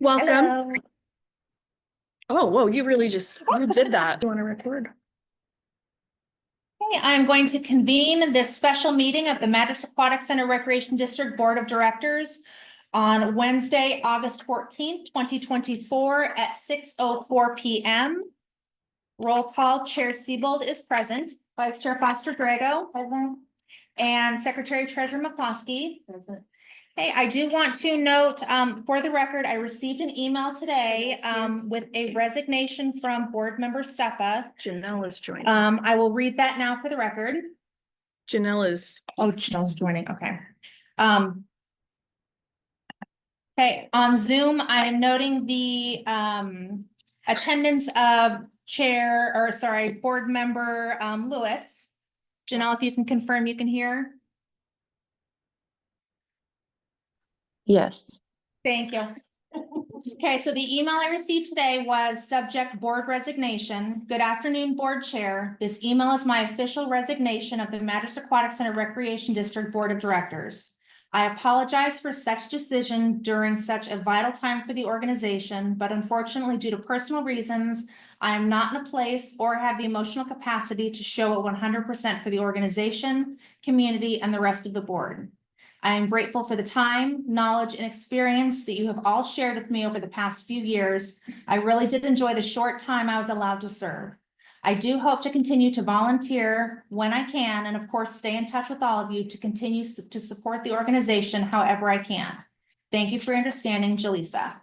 Welcome. Hello. Oh, whoa, you really you did that. You want to record? Okay, I'm going to convene this special meeting of the Madras Aquatic Center Recreation District Board of Directors on Wednesday, August 14th, 2024 at 6:04 p.m. Roll call, Chair Siebold is present, Vice Chair Foster Drago, present, and Secretary Treasurer McCloskey. Present. Hey, I do want to note, for the record, I received an email today, with a resignation from board member Seppa. Janelle is joining. I will read that now for the record. Janelle is. Oh, Janelle's joining, okay. Okay, on Zoom, I am noting the, attendance of board member, Lewis. Janelle, if you can confirm you can hear. Yes. Thank you. Okay, so the email I received today was subject board resignation. Good afternoon, board chair. This email is my official resignation of the Madras Aquatic Center Recreation District Board of Directors. I apologize for such decision during such a vital time for the organization, but unfortunately, due to personal reasons, I am not in a place or have the emotional capacity to show it 100% for the organization, community, and the rest of the board. I am grateful for the time, knowledge, and experience that you have all shared with me over the past few years. I really did enjoy the short time I was allowed to serve. I do hope to continue to volunteer when I can, and of course, stay in touch with all of you to continue to support the organization however I can. Thank you for your understanding, Jaleesa.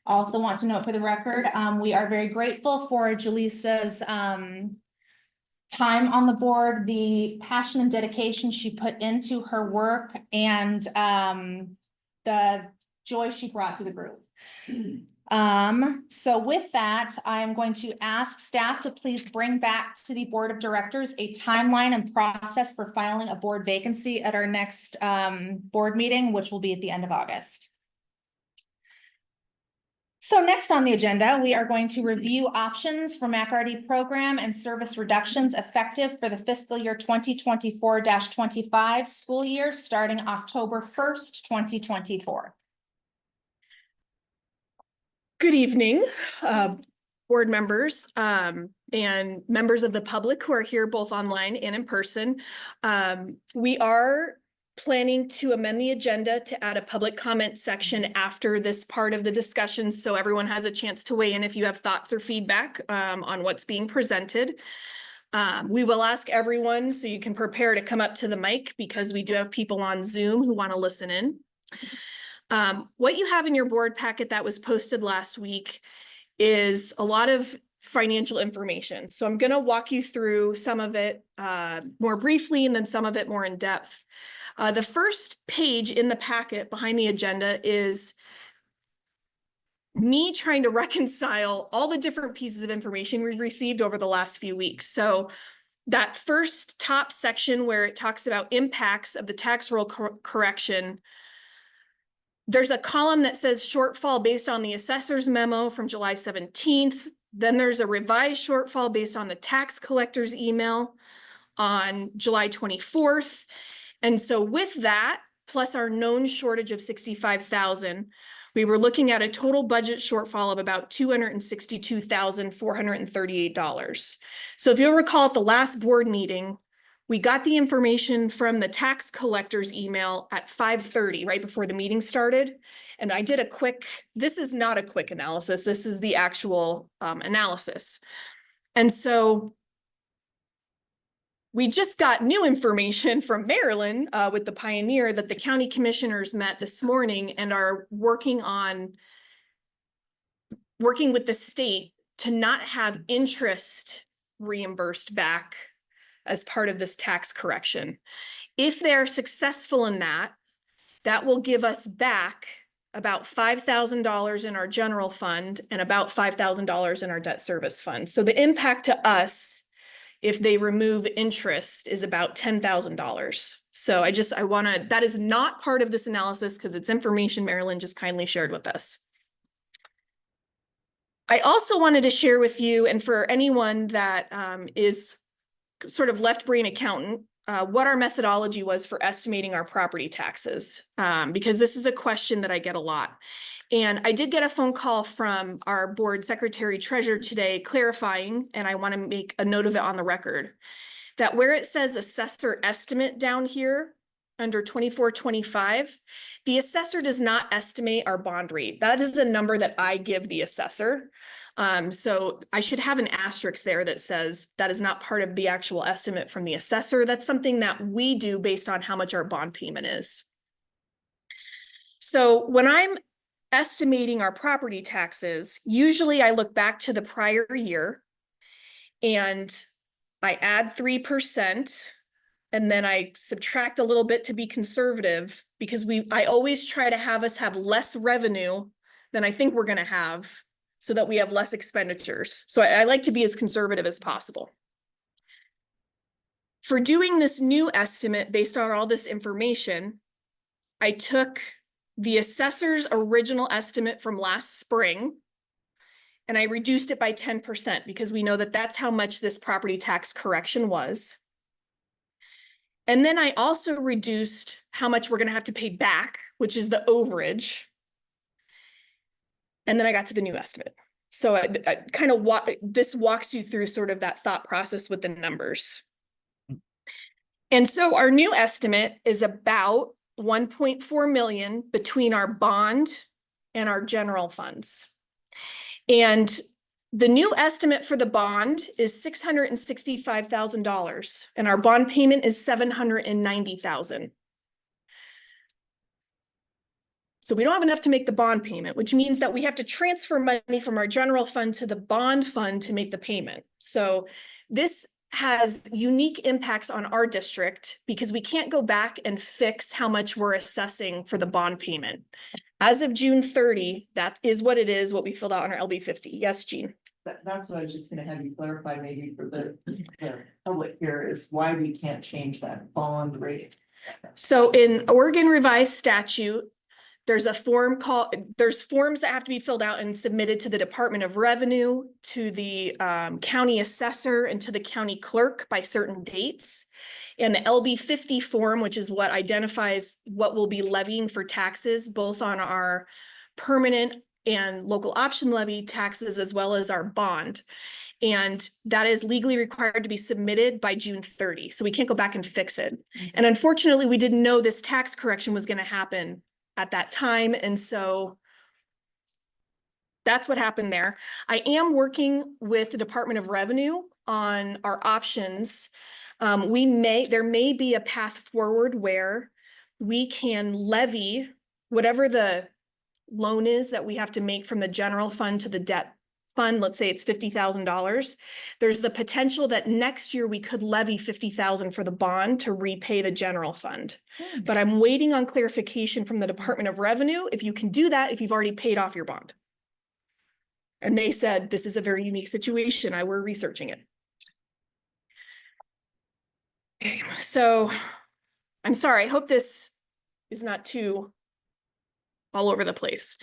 Also want to note for the record, we are very grateful for Jaleesa's time on the board, the passion and dedication she put into her work, and the joy she brought to the group. So with that, I'm going to ask staff to please bring back to the board of directors a timeline and process for filing a board vacancy at our next board meeting, which will be at the end of August. So next on the agenda, we are going to review options for MACRD program and service reductions effective for the fiscal year 2024-25 school year starting October 1st, 2024. Good evening, board members and members of the public who are here both online and in person. We are planning to amend the agenda to add a public comment section after this part of the discussion, so everyone has a chance to weigh in if you have thoughts or feedback on what's being presented. We will ask everyone, so you can prepare to come up to the mic, because we do have people on Zoom who want to listen in. What you have in your board packet that was posted last week is a lot of financial information. So I'm going to walk you through some of it more briefly, and then some of it more in depth. The first page in the packet behind the agenda is me trying to reconcile all the different pieces of information we've received over the last few weeks. So that first top section where it talks about impacts of the tax roll correction, there's a column that says shortfall based on the assessor's memo from July 17th. Then there's a revised shortfall based on the tax collector's email on July 24th. And so with that, plus our known shortage of 65,000, we were looking at a total budget shortfall of about $262,438. So if you'll recall, at the last board meeting, we got the information from the tax collector's email at 5:30, right before the meeting started. And I did a quick, this is not a quick analysis, this is the actual analysis. And so we just got new information from Maryland with the Pioneer that the county commissioners met this morning and are working with the state to not have interest reimbursed back as part of this tax correction. If they're successful in that, that will give us back about $5,000 in our general fund and about $5,000 in our debt service fund. So the impact to us, if they remove interest, is about $10,000. So that is not part of this analysis because it's information Maryland just kindly shared with us. I also wanted to share with you, and for anyone that is sort of left brain accountant, what our methodology was for estimating our property taxes, because this is a question that I get a lot. And I did get a phone call from our board secretary treasurer today clarifying, and I want to make a note of it on the record, that where it says assessor estimate down here under 2425, the assessor does not estimate our bond rate. That is a number that I give the assessor. So I should have an asterisk there that says that is not part of the actual estimate from the assessor. That's something that we do based on how much our bond payment is. So when I'm estimating our property taxes, usually I look back to the prior year and I add 3%, and then I subtract a little bit to be conservative, because I always try to have us have less revenue than I think we're going to have, so that we have less expenditures. So I like to be as conservative as possible. For doing this new estimate based on all this information, I took the assessor's original estimate from last spring, and I reduced it by 10%, because we know that that's how much this property tax correction was. And then I also reduced how much we're going to have to pay back, which is the overage. And then I got to the new estimate. So I kind of this walks you through sort of that thought process with the numbers. And so our new estimate is about 1.4 million between our bond and our general funds. And the new estimate for the bond is $665,000, and our bond payment is $790,000. So we don't have enough to make the bond payment, which means that we have to transfer money from our general fund to the bond fund to make the payment. So this has unique impacts on our district, because we can't go back and fix how much we're assessing for the bond payment. As of June 30, that is what it is, what we filled out on our LB 50. Yes, Jean? That's what I was just gonna have you clarify, maybe for the public here, is why we can't change that bond rate. So in Oregon revised statute, there's a form there's forms that have to be filled out and submitted to the Department of Revenue, to the county assessor, and to the county clerk by certain dates. And the LB 50 form, which is what identifies what we'll be levying for taxes, both on our permanent and local option levy taxes, as well as our bond. And that is legally required to be submitted by June 30. So we can't go back and fix it. And unfortunately, we didn't know this tax correction was going to happen at that time. And so that's what happened there. I am working with the Department of Revenue on our options. There may be a path forward where we can levy whatever the loan is that we have to make from the general fund to the debt fund. Let's say it's $50,000. There's the potential that next year we could levy $50,000 for the bond to repay the general fund. But I'm waiting on clarification from the Department of Revenue if you can do that if you've already paid off your bond. And they said this is a very unique situation. We're researching it. Okay, so I'm sorry. I hope this is not too all over the place.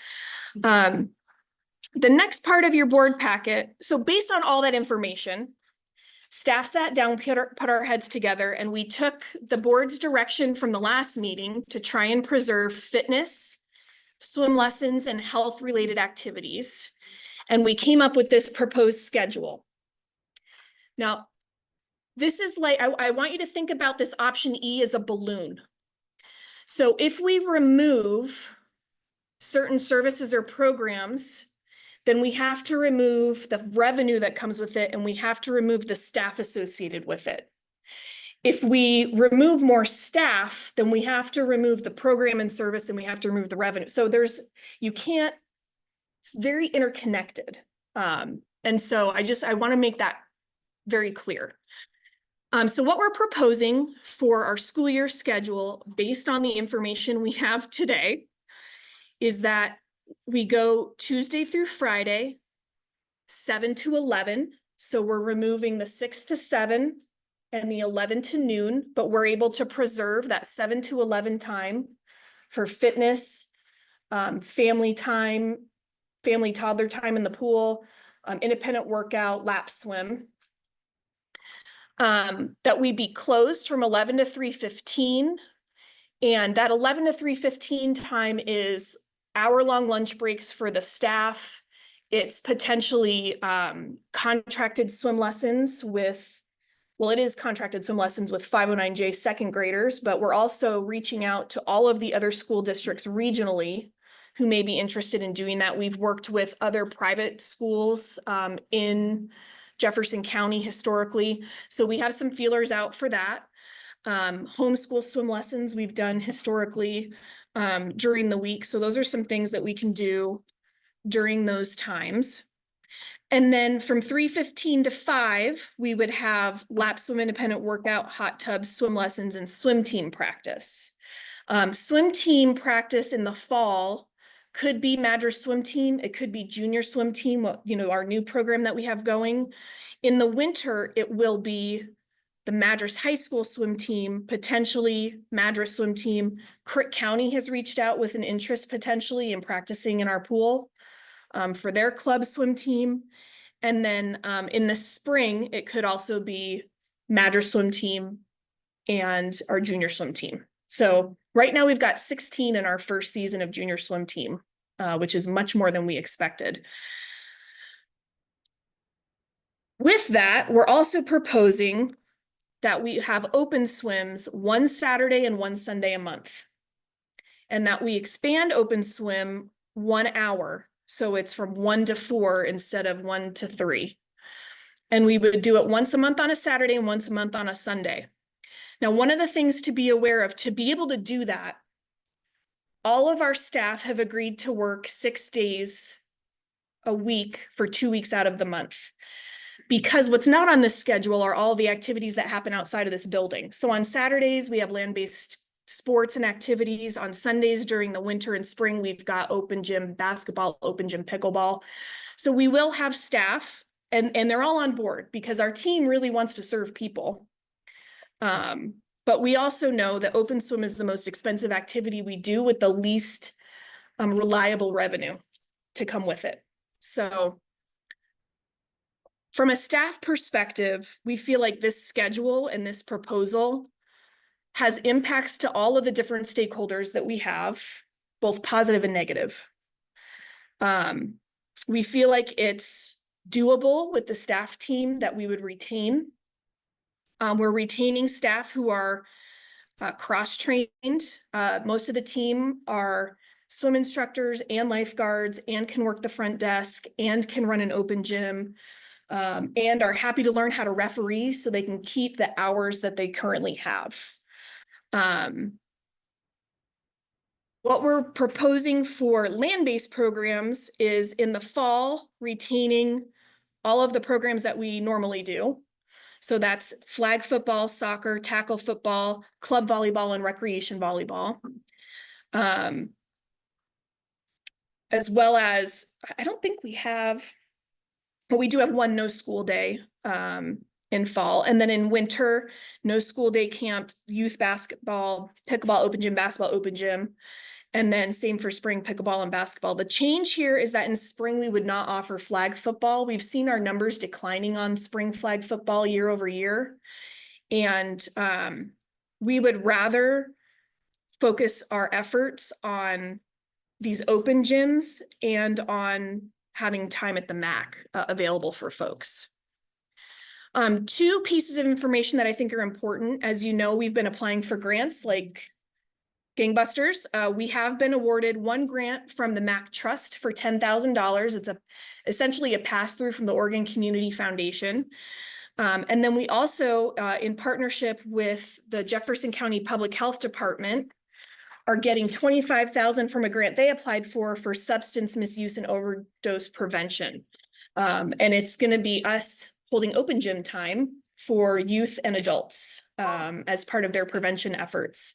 The next part of your board packet. So based on all that information, staff sat down, put our heads together, and we took the board's direction from the last meeting to try and preserve fitness, swim lessons, and health-related activities. And we came up with this proposed schedule. Now, this is like, I want you to think about this option E as a balloon. So if we remove certain services or programs, then we have to remove the revenue that comes with it, and we have to remove the staff associated with it. If we remove more staff, then we have to remove the program and service, and we have to remove the revenue. So it's very interconnected. And so I want to make that very clear. So what we're proposing for our school year schedule, based on the information we have today, is that we go Tuesday through Friday, 7 to 11. So we're removing the 6 to 7 and the 11 to noon, but we're able to preserve that 7 to 11 time for fitness, family time, family toddler time in the pool, independent workout, lap swim. that we be closed from 11 to 3:15. And that 11 to 3:15 time is hour-long lunch breaks for the staff. It's potentially contracted swim lessons with, well, it is contracted swim lessons with 509J second graders, but we're also reaching out to all of the other school districts regionally who may be interested in doing that. We've worked with other private schools in Jefferson County historically. So we have some feelers out for that. Homeschool swim lessons we've done historically during the week. So those are some things that we can do during those times. And then from 3:15 to 5, we would have lap swim independent workout, hot tubs, swim lessons, and swim team practice. Swim team practice in the fall could be Madras swim team. It could be junior swim team, you know, our new program that we have going. In the winter, it will be the Madras High School swim team, potentially Madras swim team. Crick County has reached out with an interest potentially in practicing in our pool for their club swim team. And then in the spring, it could also be Madras swim team and our junior swim team. So right now we've got 16 in our first season of junior swim team, which is much more than we expected. With that, we're also proposing that we have open swims one Saturday and one Sunday a month. And that we expand open swim 1 hour. So it's from 1 to 4 instead of 1 to 3. And we would do it once a month on a Saturday and once a month on a Sunday. Now, one of the things to be aware of, to be able to do that, all of our staff have agreed to work 6 days a week for 2 weeks out of the month. Because what's not on this schedule are all the activities that happen outside of this building. So on Saturdays, we have land-based sports and activities. On Sundays during the winter and spring, we've got open gym basketball, open gym pickleball. So we will have staff and they're all on board because our team really wants to serve people. But we also know that open swim is the most expensive activity we do with the least reliable revenue to come with it. So from a staff perspective, we feel like this schedule and this proposal has impacts to all of the different stakeholders that we have, both positive and negative. We feel like it's doable with the staff team that we would retain. We're retaining staff who are cross-trained. Most of the team are swim instructors and lifeguards and can work the front desk and can run an open gym. And are happy to learn how to referee so they can keep the hours that they currently have. What we're proposing for land-based programs is in the fall, retaining all of the programs that we normally do. So that's flag football, soccer, tackle football, club volleyball, and recreation volleyball. As well as, I don't think we have, but we do have one no school day in fall. And then in winter, no school day camp, youth basketball, pickleball, open gym, basketball, open gym. And then same for spring pickleball and basketball. The change here is that in spring, we would not offer flag football. We've seen our numbers declining on spring flag football year over year. And we would rather focus our efforts on these open gyms and on having time at the MAC available for folks. Two pieces of information that I think are important. As you know, we've been applying for grants like gangbusters. We have been awarded one grant from the MAC Trust for $10,000. It's essentially a pass-through from the Oregon Community Foundation. And then we also, in partnership with the Jefferson County Public Health Department, are getting $25,000 from a grant they applied for substance misuse and overdose prevention. And it's going to be us holding open gym time for youth and adults as part of their prevention efforts.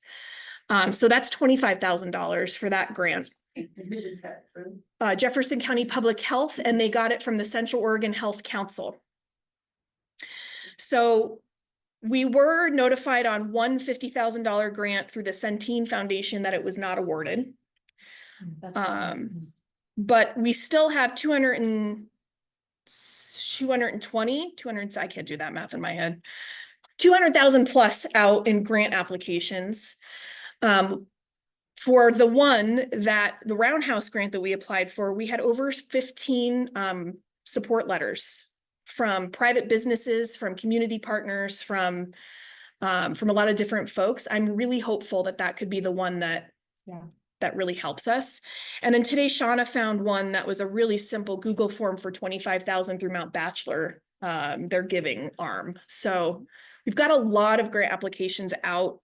So that's $25,000 for that grant. Jefferson County Public Health, and they got it from the Central Oregon Health Council. So we were notified on one $50,000 grant through the Centene Foundation that it was not awarded. But we still have 220, I can't do that math in my head, 200,000 plus out in grant applications. For the one that the Roundhouse grant that we applied for, we had over 15 support letters from private businesses, from community partners, from a lot of different folks. I'm really hopeful that that could be the one that really helps us. And then today, Shauna found one that was a really simple Google form for 25,000 through Mount Bachelor, their giving arm. So we've got a lot of grant applications out.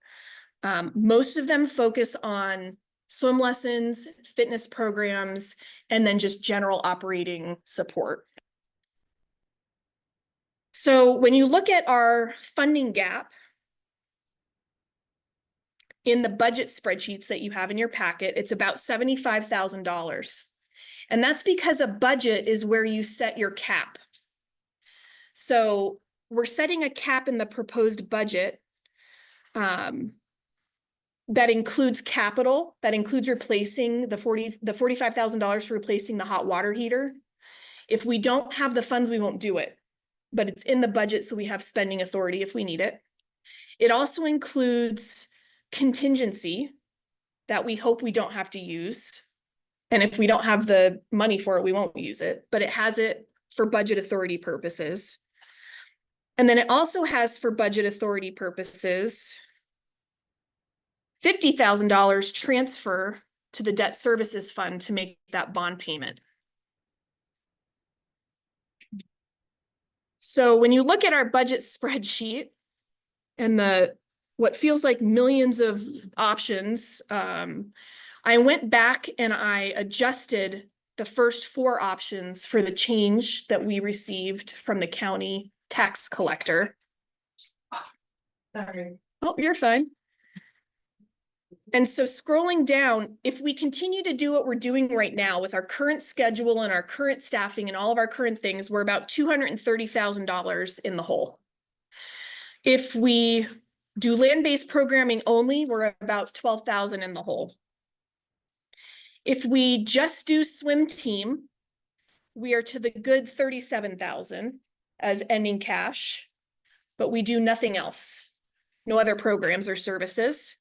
Most of them focus on swim lessons, fitness programs, and then just general operating support. So when you look at our funding gap in the budget spreadsheets that you have in your packet, it's about $75,000. And that's because a budget is where you set your cap. So we're setting a cap in the proposed budget that includes capital, that includes replacing the $45,000 for replacing the hot water heater. If we don't have the funds, we won't do it, but it's in the budget, so we have spending authority if we need it. It also includes contingency that we hope we don't have to use. And if we don't have the money for it, we won't use it, but it has it for budget authority purposes. And then it also has for budget authority purposes $50,000 transfer to the debt services fund to make that bond payment. So when you look at our budget spreadsheet and what feels like millions of options, I went back and I adjusted the first 4 options for the change that we received from the county tax collector. Sorry. Oh, you're fine. And so scrolling down, if we continue to do what we're doing right now with our current schedule and our current staffing and all of our current things, we're about $230,000 in the hole. If we do land-based programming only, we're about 12,000 in the hole. If we just do swim team, we are to the good 37,000 as ending cash, but we do nothing else. No other programs or services.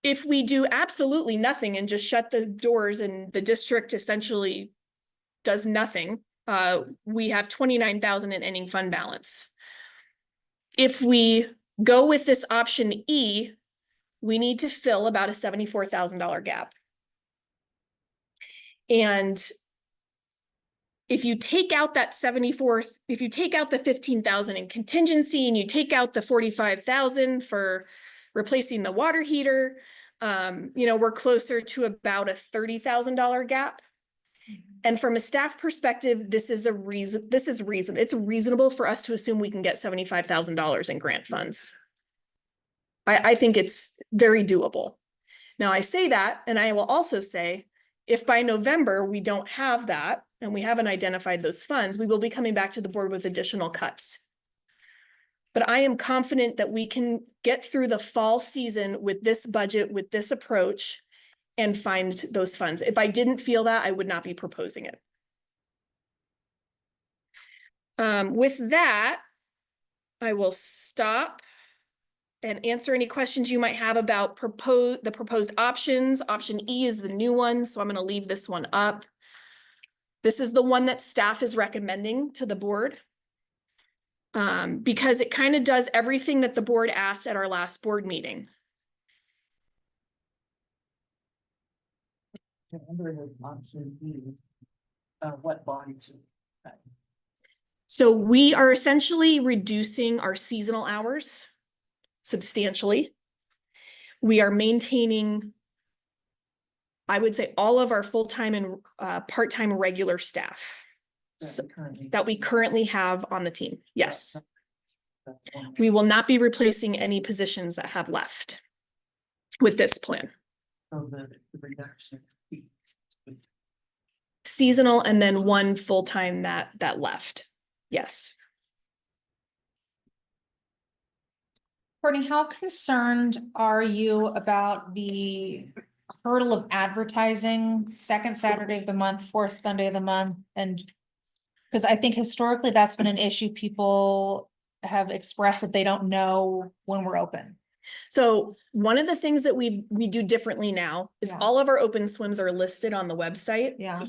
If we do absolutely nothing and just shut the doors and the district essentially does nothing, we have 29,000 in ending fund balance. If we go with this option E, we need to fill about a $74,000 gap. And if you take out that if you take out the 15,000 in contingency and you take out the 45,000 for replacing the water heater, we're closer to about a $30,000 gap. And from a staff perspective, it's reasonable for us to assume we can get $75,000 in grant funds. I think it's very doable. Now I say that, and I will also say, if by November we don't have that, and we haven't identified those funds, we will be coming back to the board with additional cuts. But I am confident that we can get through the fall season with this budget, with this approach, and find those funds. If I didn't feel that, I would not be proposing it. With that, I will stop and answer any questions you might have about the proposed options. Option E is the new one, so I'm going to leave this one up. This is the one that staff is recommending to the board. Because it kind of does everything that the board asked at our last board meeting. Option E, what bodies? So we are essentially reducing our seasonal hours substantially. We are maintaining, I would say, all of our full-time and part-time regular staff that we currently have on the team. Yes. We will not be replacing any positions that have left with this plan. So the reduction. Seasonal and then one full-time that left. Yes. Courtney, how concerned are you about the hurdle of advertising second Saturday of the month, fourth Sunday of the month? And because I think historically that's been an issue people have expressed that they don't know when we're open. So one of the things that we do differently now is Yeah. all of our open swims are listed on the website. Yeah.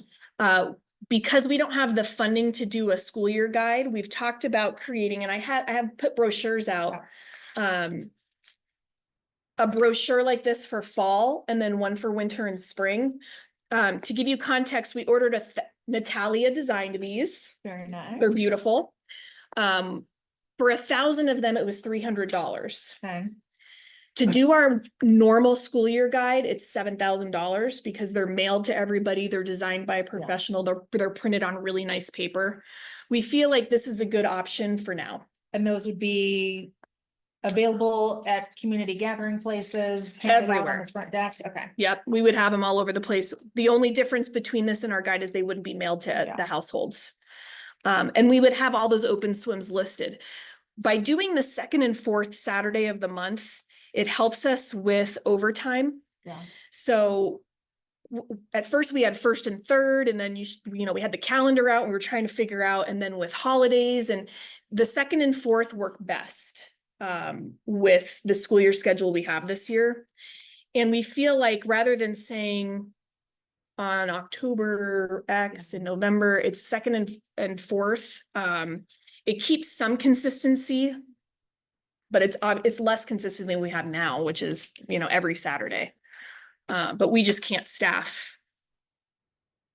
Because we don't have the funding to do a school year guide, we've talked about creating, and I have put brochures out. A brochure like this for fall and then one for winter and spring. To give you context, we ordered Natalia designed these. Very nice. They're beautiful. For 1,000 of them, it was $300. Okay. To do our normal school year guide, it's $7,000 because they're mailed to everybody. They're designed by a professional. They're printed on really nice paper. We feel like this is a good option for now. And those would be available at community gathering places, handed out on Everywhere. the front desk. Okay. Yep, we would have them all over the place. The only difference between this and our guide is they wouldn't be mailed to Yeah. the households. And we would have all those open swims listed. By doing the second and fourth Saturday of the month, it helps us with overtime. Yeah. So at first we had first and third, and then we had the calendar out and we were trying to figure out, and then with holidays, and the second and fourth work best with the school year schedule we have this year. And we feel like rather than saying on October X in November, it's second and fourth, it keeps some consistency, but it's less consistent than we have now, which is, every Saturday. But we just can't staff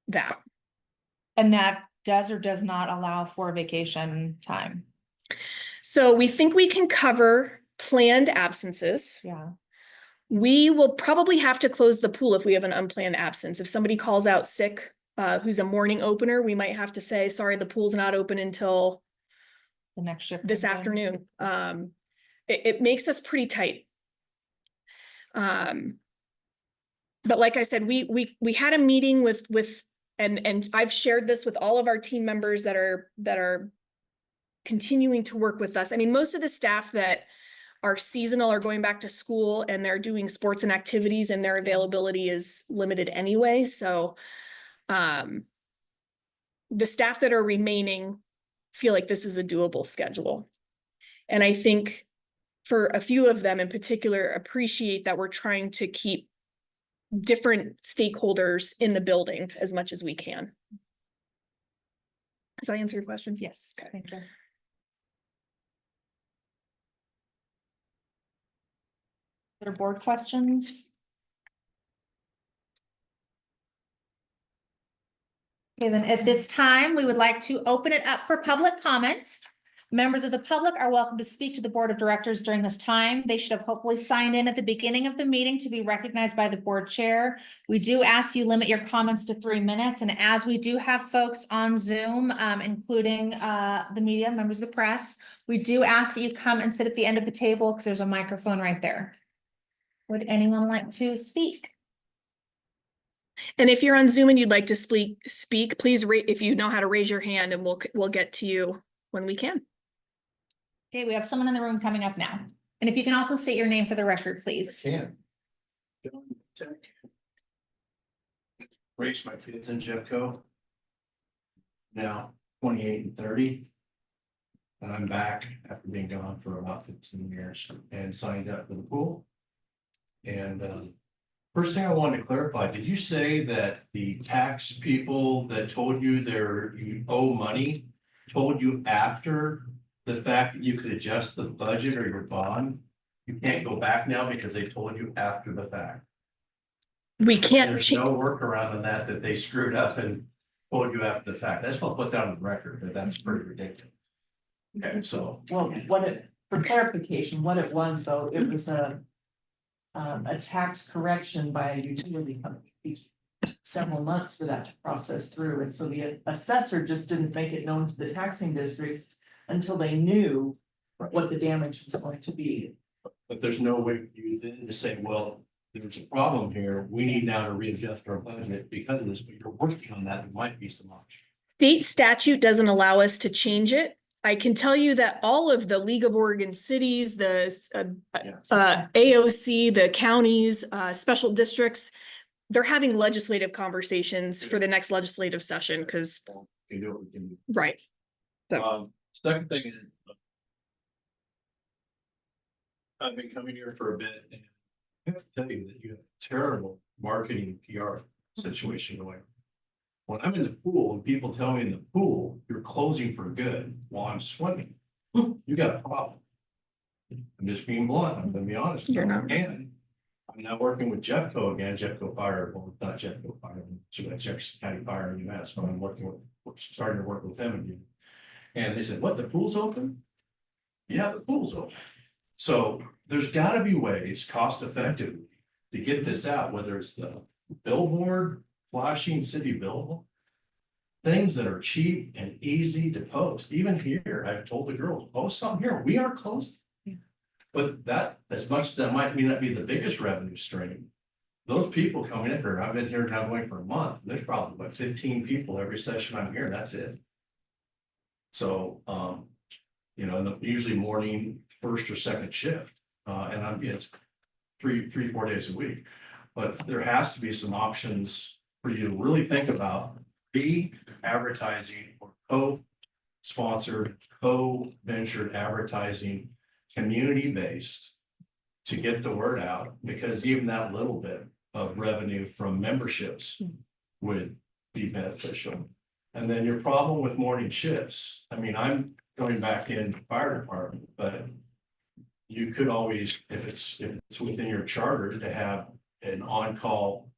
that. And that does or does not allow for vacation time. So we think we can cover planned absences. Yeah. We will probably have to close the pool if we have an unplanned absence. If somebody calls out sick, who's a morning opener, we might have to say, sorry, the pool's not open until The next shift. this comes in. afternoon. It makes us pretty tight. But like I said, we had a meeting with and I've shared this with all of our team members that are continuing to work with us. I mean, most of the staff that are seasonal are going back to school and they're doing sports and activities, and their availability is limited anyway. So the staff that are remaining feel like this is a doable schedule. And I think for a few of them in particular, appreciate that we're trying to keep different stakeholders in the building as much as we can. Does that answer your question? Yes. Thank you. Other board questions? Okay, then at this time, we would like to open it up for public comment. Members of the public are welcome to speak to the board of directors during this time. They should have hopefully signed in at the beginning of the meeting to be recognized by the board chair. We do ask you limit your comments to 3 minutes. And as we do have folks on Zoom, including the media, members of the press, we do ask that you come and sit at the end of the table because there's a microphone right there. Would anyone like to speak? And if you're on Zoom and you'd like to speak, please if you know how to raise your hand, and we'll get to you when we can. Okay, we have someone in the room coming up now. And if you can also state your name for the record, please. Raised my kids in Jeffco. Now 28 and 30. And I'm back after being gone for about 15 years and signed up for the pool. And first thing I wanted to clarify, did you say that the tax people that told you you owe money told you after the fact that you could adjust the budget or your bond? You can't go back now because they told you after the fact. We can't There's no workaround on that they screwed up and told you after the fact. That's what I put down on the record, that's pretty ridiculous. Okay, so. Well, for clarification, what it was though, it was a tax correction by a utility company. It took several months for that to process through, and so the assessor just didn't make it known to the taxing districts until they knew what the damage was going to be. But there's no way for you then to say, well, there's a problem here, we need now to readjust our budget because of this, but you're working on that, there might be some options. State statute doesn't allow us to change it. I can tell you that all of the League of Oregon Cities, the AOC, the counties, special districts, they're having legislative conversations for the next legislative session because, You do what we can do. right. So Second thing is, I've been coming here for a bit, and I have to tell you that you have a terrible marketing PR situation going. When I'm in the pool and people tell me in the pool, you're closing for good while I'm swimming, you got a problem. I'm just being blunt, I'm gonna be honest. You're not. And I'm now working with Jeffco again, Jeffco Fire, well, not Jeffco Fire, Jefferson County Fire in UMass, but I'm starting to work with them again. And they said, what, the pool's open? Yeah, the pool's open. So there's gotta be ways, cost effective, to get this out, whether it's the billboard, flashing city billboard. Things that are cheap and easy to post. Even here, I've told the girls, post something here, we are closed. But that, as much as that might not be the biggest revenue stream, those people coming in here, I've been here now going for a month, there's probably about 15 people every session I'm here, that's it. So, you know, usually morning, first or second shift, and it's 4 days a week. But there has to be some options for you to really think about advertising or co-sponsored, co-ventured advertising, community-based, to get the word out, because even that little bit of revenue from memberships would be beneficial. And then your problem with morning shifts, I mean, I'm going back in fire department, but you could always, if it's within your charter, to have an on-call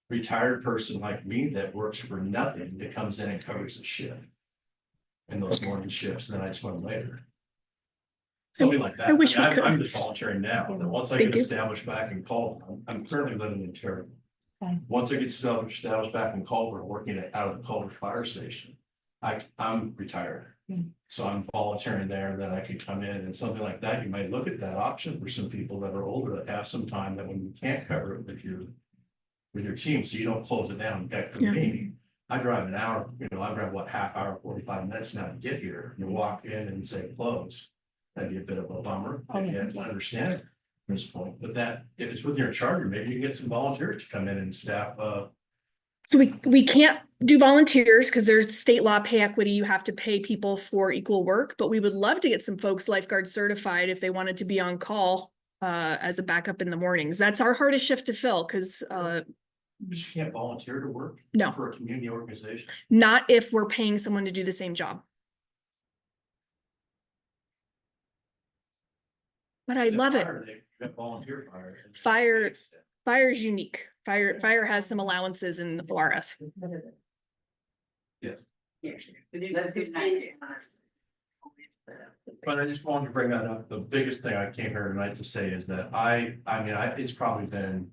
retired person like me that works for nothing, that comes in and covers the shift. And those morning shifts, then I swim later. Something like that. I wish we I'm could. just volunteering now, and once I Thank get you. established back in Culver, I'm currently living in Terry. Okay. Once I get established back in Culver, working out of the Culver Fire Station, I'm retired. So I'm volunteering there, that I could come in, and something like that, you might look at that option for some people that are older, that have some time, that when you can't cover it with your team, so you don't close it down. Heck, for Yeah. me, I drive an hour, you know, I drive what, half hour, 45 minutes now to get here. You walk in and say close. That'd be a bit of a bummer. Oh, I yeah. can't understand it at this point, but that, if it's with your charter, maybe you can get some volunteers to come in and staff, We can't do volunteers because there's state law pay equity. You have to pay people for equal work, but we would love to get some folks lifeguard certified if they wanted to be on call as a backup in the mornings. That's our hardest shift to fill because you can't volunteer to work. No. For a community organization. not if we're paying someone to do the same job. But I Is love it. fire, you got volunteer fire. Fire is unique. Fire has some allowances in the ORS. Yes. But I just wanted to bring that up. The biggest thing I came here tonight to say is that it's probably been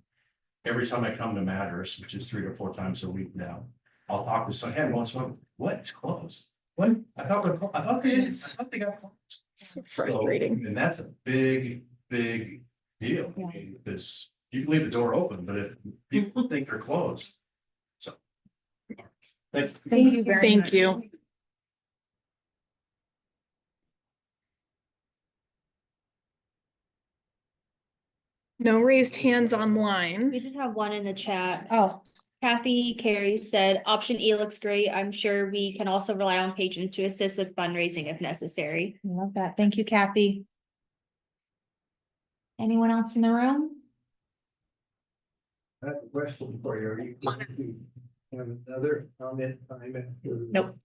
every time I come to Matters, which is 3 to 4 times a week now, I'll talk to someone, hey, once one, what, it's closed? When? I thought they got closed. So frustrating. And that's a big deal. Yeah. I mean, because you can leave the door open, but if people think they're closed. So. Thank you very much. Thank you. No raised hands online. We did have one in the chat. Oh, Kathy Carey said, option E looks great. I'm sure we can also rely on patrons to assist with fundraising if necessary. love that. Thank you, Kathy. Anyone else in the room? I have a question for you. Are you going to have another comment time after? Nope.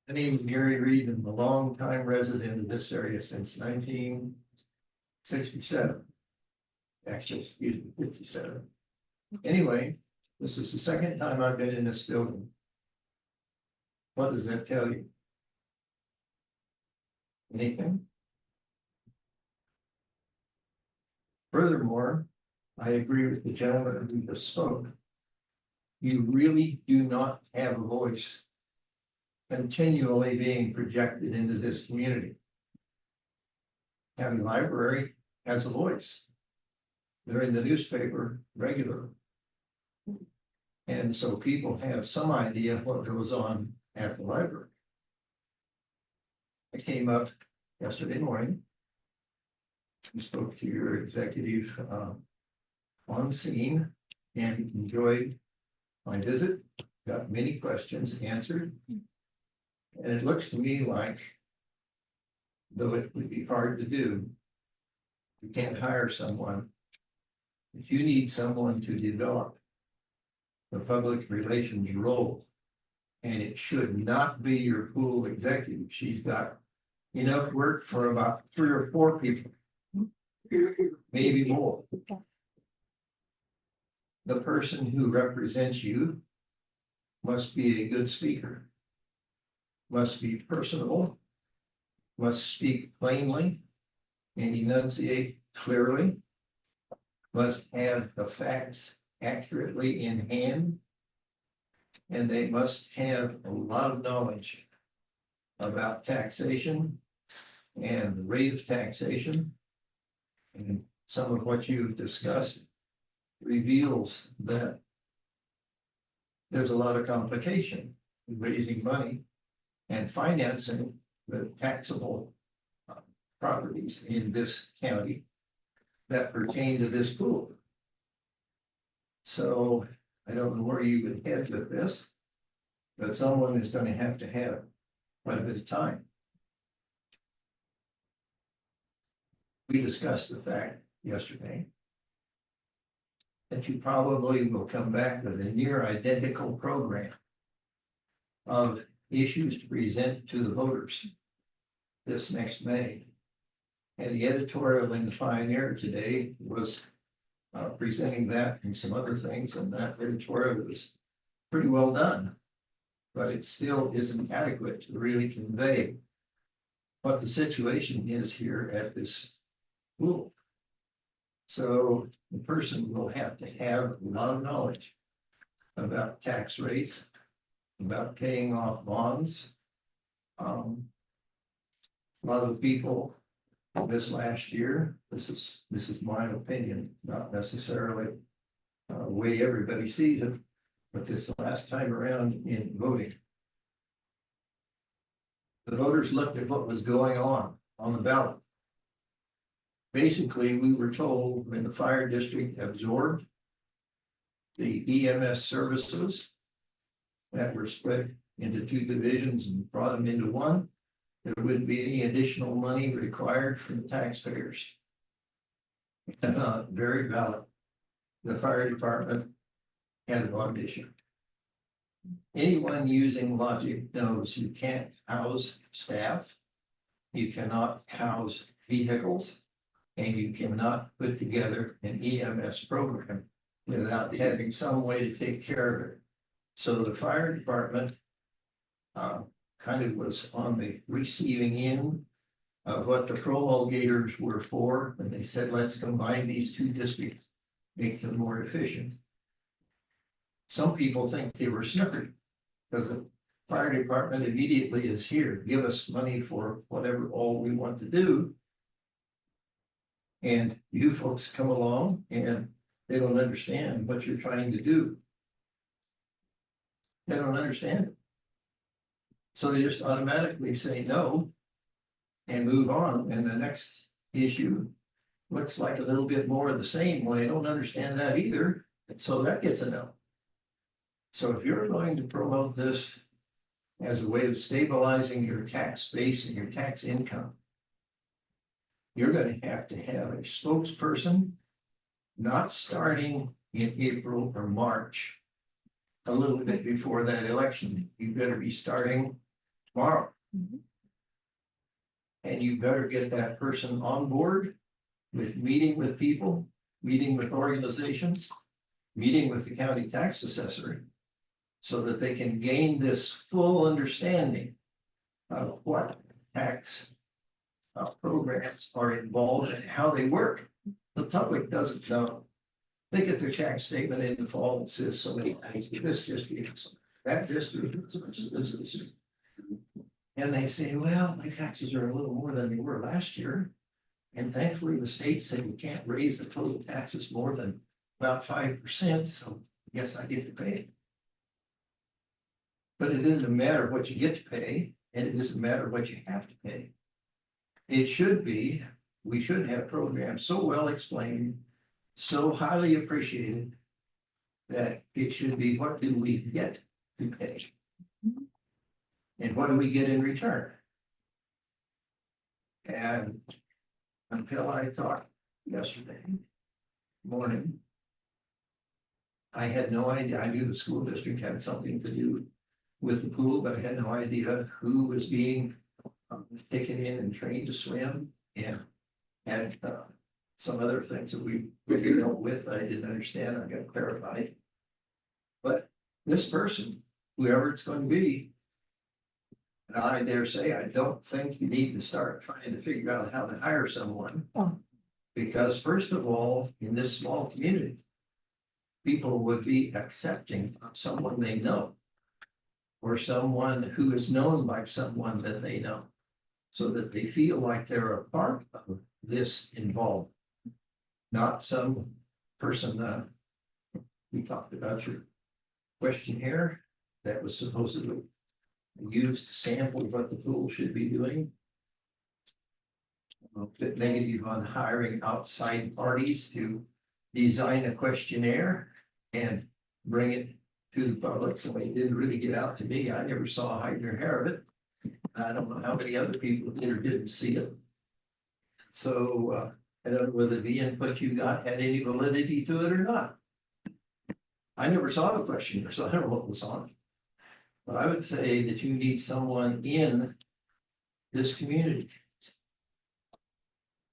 My name is Gary Reed. I'm a longtime resident of this area since 1967. Actually, excuse me, 57. Anyway, this is the second time I've been in this building. What does that tell you? Anything? Furthermore, I agree with the gentleman who just spoke. You really do not have a voice continually being projected into this community. County Library has a voice. They're in the newspaper regularly. And so people have some idea of what goes on at the library. I came up yesterday morning You spoke to your executive on scene and enjoyed my visit, got many questions answered. And it looks to me like, though it would be hard to do, you can't hire someone, but you need someone to develop the public relations role. And it should not be your pool executive. She's got enough work for about 3 or 4 people, maybe more. The person who represents you must be a good speaker, must be personable, must speak plainly and enunciate clearly, must have the facts accurately in hand, and they must have a lot of knowledge about taxation and the rate of taxation. And some of what you've discussed reveals that there's a lot of complication in raising money and financing the taxable properties in this county that pertain to this pool. So I don't know where you would head with this, but someone is going to have quite a bit of time. We discussed the fact yesterday that you probably will come back with a near identical program of issues to present to the voters this next May. And the editorial in the Pioneer today was presenting that and some other things, and that editorial was pretty well done. But it still isn't adequate to really convey what the situation is here at this pool. So the person will have to have a lot of knowledge about tax rates, about paying off bonds. A lot of people this last year, this is my opinion, not necessarily the way everybody sees it, but this last time around in voting, the voters looked at what was going on the ballot. Basically, we were told when the fire district absorbed the EMS services that were split into 2 divisions and brought them into one, there wouldn't be any additional money required from the taxpayers. Very valid. The fire department had an audition. Anyone using logic knows you can't house staff, you cannot house vehicles, and you cannot put together an EMS program without having some way to take care of it. So the fire department kind of was on the receiving end of what the promulgators were for, and they said, let's combine these 2 districts, make them more efficient. Some people think they were snookered because the fire department immediately is here, give us money for whatever all we want to do. And you folks come along and they don't understand what you're trying to do. They don't understand it. So they just automatically say no and move on. And the next issue looks like a little bit more of the same. Well, I don't understand that either. And so that gets a no. So if you're going to promote this as a way of stabilizing your tax base and your tax income, you're going to have a spokesperson, not starting in April or March, a little bit before that election. You better be starting tomorrow. And you better get that person on board with meeting with people, meeting with organizations, meeting with the county tax assessor, so that they can gain this full understanding of what tax programs are involved and how they work. The public doesn't know. They get their tax statement in the fall and says so many things, this district, that district, and they say, well, my taxes are a little more than they were last year. And thankfully, the state said we can't raise the total taxes more than about 5%. So I guess I get to pay. But it doesn't matter what you get to pay, and it doesn't matter what you have to pay. It should be we should have programs so well explained, so highly appreciated, that it should be, what do we get to pay? And what do we get in return? And until I talked yesterday morning, I had no idea. I knew the school district had something to do with the pool, but I had no idea who was being taken in and trained to swim, and some other things that we dealt with that I didn't understand. I got clarified. But this person, whoever it's going to be, and I dare say, I don't think you need to start trying to figure out how to hire someone. Because first of all, in this small community, people would be accepting of someone they know, or someone who is known by someone that they know, so that they feel like they're a part of this involved. Not some person, we talked about your questionnaire that was supposedly used to sample what the pool should be doing. A bit negative on hiring outside parties to design a questionnaire and bring it to the public, so it didn't really get out to me. I never saw a hide nor hair of it. I don't know how many other people did or didn't see it. So I don't know whether the input you got had any validity to it or not. I never saw the questionnaire, so I don't know what was on it. But I would say that you need someone in this community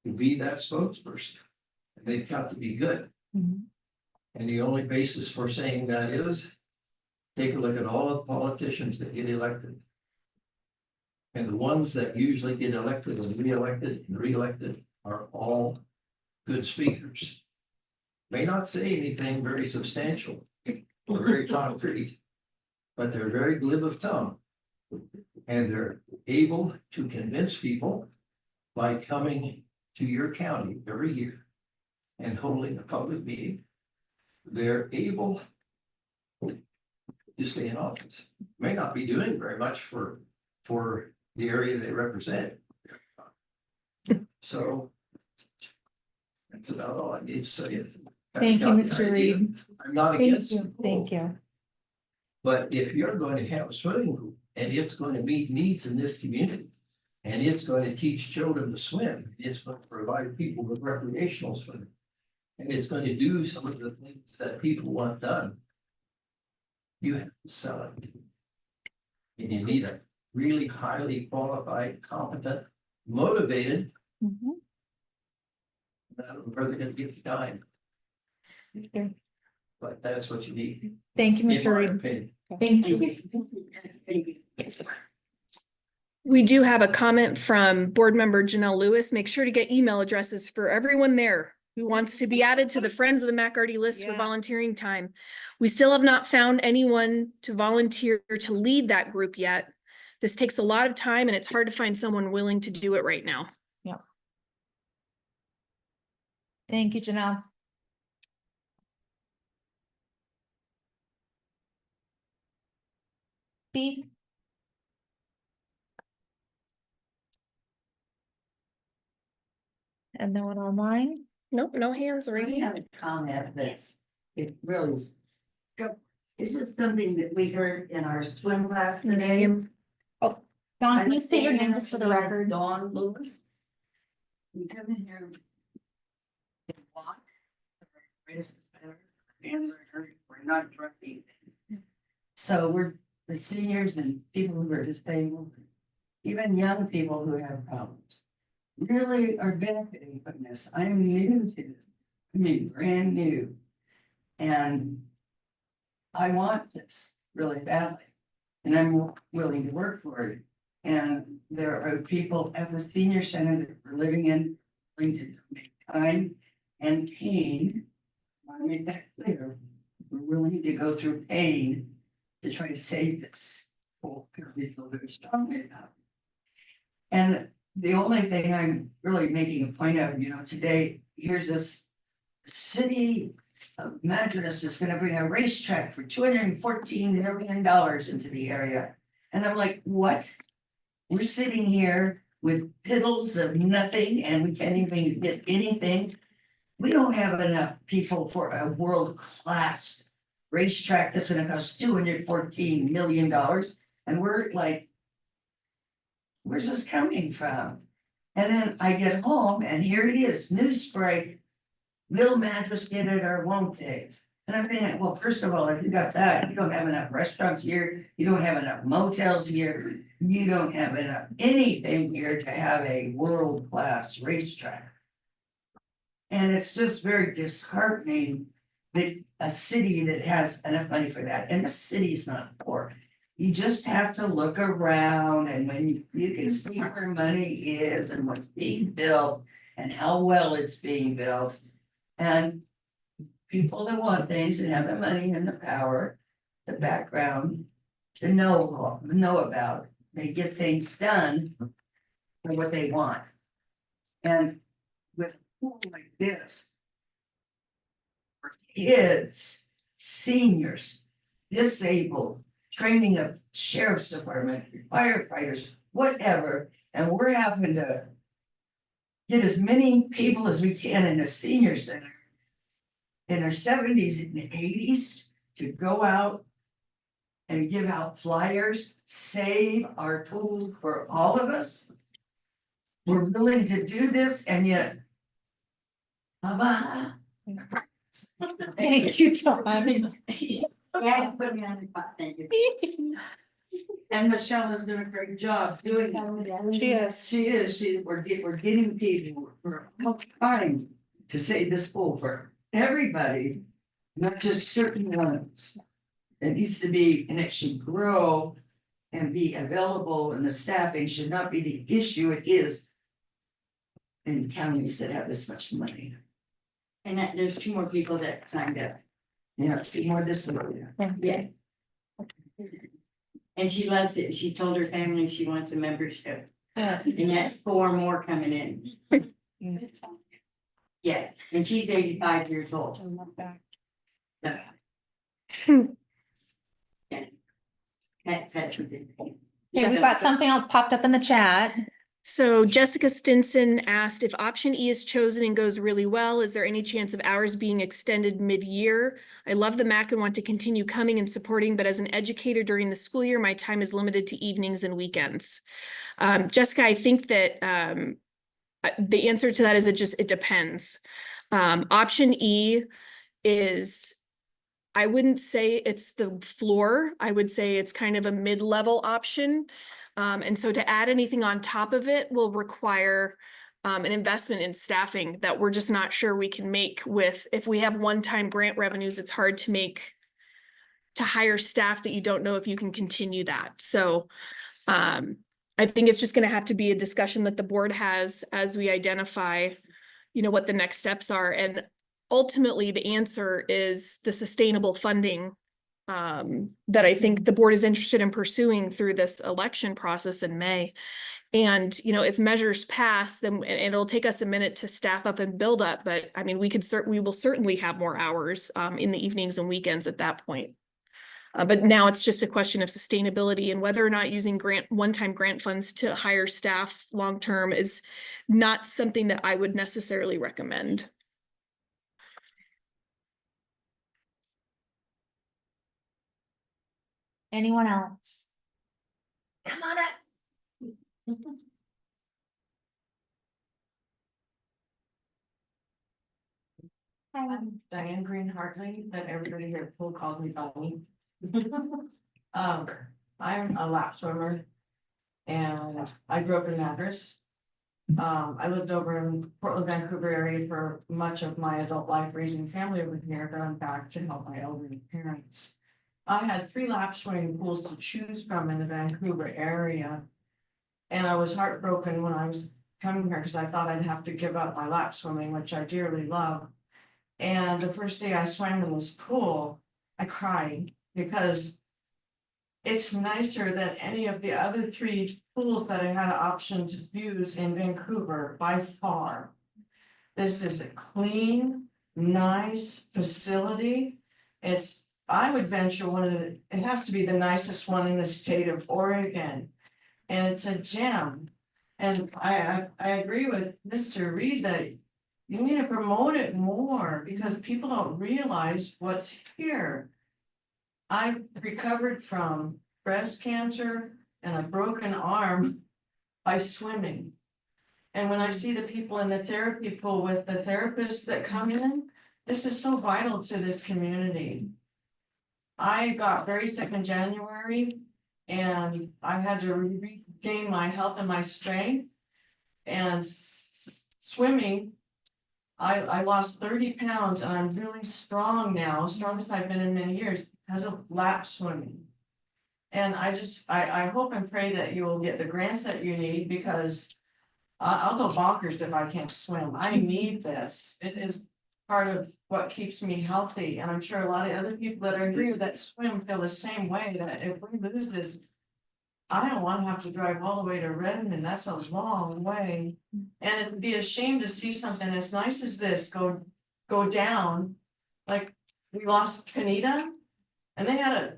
to be that spokesperson. And they've got to be good. And the only basis for saying that is, take a look at all of the politicians that get elected. And the ones that usually get elected and reelected are all good speakers. May not say anything very substantial or very concrete, but they're very glib of tongue. And they're able to convince people by coming to your county every year and holding a public meeting. They're able to stay in office. May not be doing very much for the area they represent. So that's about all I need to say. Thank you, Mr. Reed. I'm not Thank against you, it. thank you. But if you're going to have a swimming pool and it's going to meet needs in this community, and it's going to teach children to swim, it's going to provide people with recreational swimming, and it's going to do some of the things that people want done, you have to sell it. And you need a really highly qualified, competent, motivated, I don't know where they're gonna get the time, but that's what you need. Thank you, In Mr. my Reed. opinion. Thank you. Yes. We do have a comment from board member Janelle Lewis. Make sure to get email addresses for everyone there who wants to be added to the Friends of the MACRD list for Yeah. volunteering time. We still have not found anyone to volunteer to lead that group yet. This takes a lot of time and it's hard to find someone willing to do it right now. Thank you, Janelle. B. And no one online? Nope, no hands I raised. have a comment that it really is. It's just something that we heard in our swim class today. Dawn, can you say your name just for the record? Dawn Lewis. We come in here. And walk. Race is better. Hands are hurt. We're not drugging. So we're the seniors and people who are disabled, even young people who have problems, really are benefiting from this. I'm new to this. I mean, brand new. And I want this really badly. And I'm willing to work for it. And there are people at the senior center that are living in willing to donate time and pain. I want to make that clear. We're willing to go through pain to try to save this. We feel very strongly about it. And the only thing I'm really making a point of, today, here's this city of Madras is gonna bring a racetrack for $214 million into the area. And I'm like, what? We're sitting here with piddles of nothing and we can't even get anything. We don't have enough people for a world-class racetrack that's gonna cost $214 million. And we're like, where's this coming from? And then I get home and here it is, news break. Will mattress get it or won't they? And I'm thinking, well, first of all, if you got that, you don't have enough restaurants here, you don't have enough motels here, you don't have enough anything here to have a world-class racetrack. And it's just very disheartening that a city that has enough money for that, and the city's not poor. You just have to look around and when you can see where money is and what's being built and how well it's being built. And people that want things and have the money and the power, the background, to know about, they get things done for what they want. And with a pool like this, for kids, seniors, disabled, training of sheriff's department, firefighters, whatever, and we're having to get as many people as we can in the senior center in their 70s and 80s to go out and give out flyers, save our pool for all of us. We're willing to do this and yet. Baba. Thank you, Tom. Yeah, put me on the spot, thank you. And Michelle is doing a great job doing that. She is. We're getting people, we're trying to save this pool for everybody, not just certain ones. It needs to be, and it should grow and be available, and the staffing should not be the issue it is in counties that have this much money. And that there's 2 more people that signed up. Yeah, 2 more this one. Yeah. And she loves it. She told her family she wants a membership. And that's 4 more coming in. Yeah, and she's 85 years old. Yeah. Yeah. That's ridiculous. Okay, we've got something else popped up in the chat. So Jessica Stinson asked if option E is chosen and goes really well, is there any chance of hours being extended mid-year? I love the MAC and want to continue coming and supporting, but as an educator during the school year, my time is limited to evenings and weekends. Jessica, I think that the answer to that is it depends. Option E is, I wouldn't say it's the floor. I would say it's kind of a mid-level option. And so to add anything on top of it will require an investment in staffing that we're just not sure we can make with, if we have one-time grant revenues, it's hard to hire staff that you don't know if you can continue that. So I think it's just going to have to be a discussion that the board has as we identify, what the next steps are. And ultimately the answer is the sustainable funding that I think the board is interested in pursuing through this election process in May. And, if measures pass, then it'll take us a minute to staff up and build up. But I mean, we will certainly have more hours in the evenings and weekends at that point. But now it's just a question of sustainability, and whether or not using one-time grant funds to hire staff long-term is not something that I would necessarily recommend. Anyone else? Come on up. I'm Diane Green Hartley, but everybody here at pool calls me Bonnie. I'm a lap swimmer. And I grew up in Madras. I lived over in Portland, Vancouver area for much of my adult life, raising family over here, but I'm back to help my elderly parents. I had 3 lap swimming pools to choose from in the Vancouver area. And I was heartbroken when I was coming here because I thought I'd have to give up my lap swimming, which I dearly love. And the first day I swam in this pool, I cried because it's nicer than any of the other 3 pools that I had an option to use in Vancouver by far. This is a clean, nice facility. I would venture it has to be the nicest one in the state of Oregon. And it's a gem. And I agree with Mr. Reed that you need to promote it more because people don't realize what's here. I recovered from breast cancer and a broken arm by swimming. And when I see the people in the therapy pool with the therapists that come in, this is so vital to this community. I got very sick in January and I had to regain my health and my strength. And swimming, I lost 30 pounds and I'm really strong now, strongest I've been in many years, because of lap swimming. And I hope and pray that you will get the grants that you need because I'll go bonkers if I can't swim. I need this. It is part of what keeps me healthy. And I'm sure a lot of other people that agree with that swim feel the same way, that if we lose this, I don't want to have to drive all the way to Redmond. That's a long way. And it'd be a shame to see something as nice as this go down. Like we lost Canita and they had a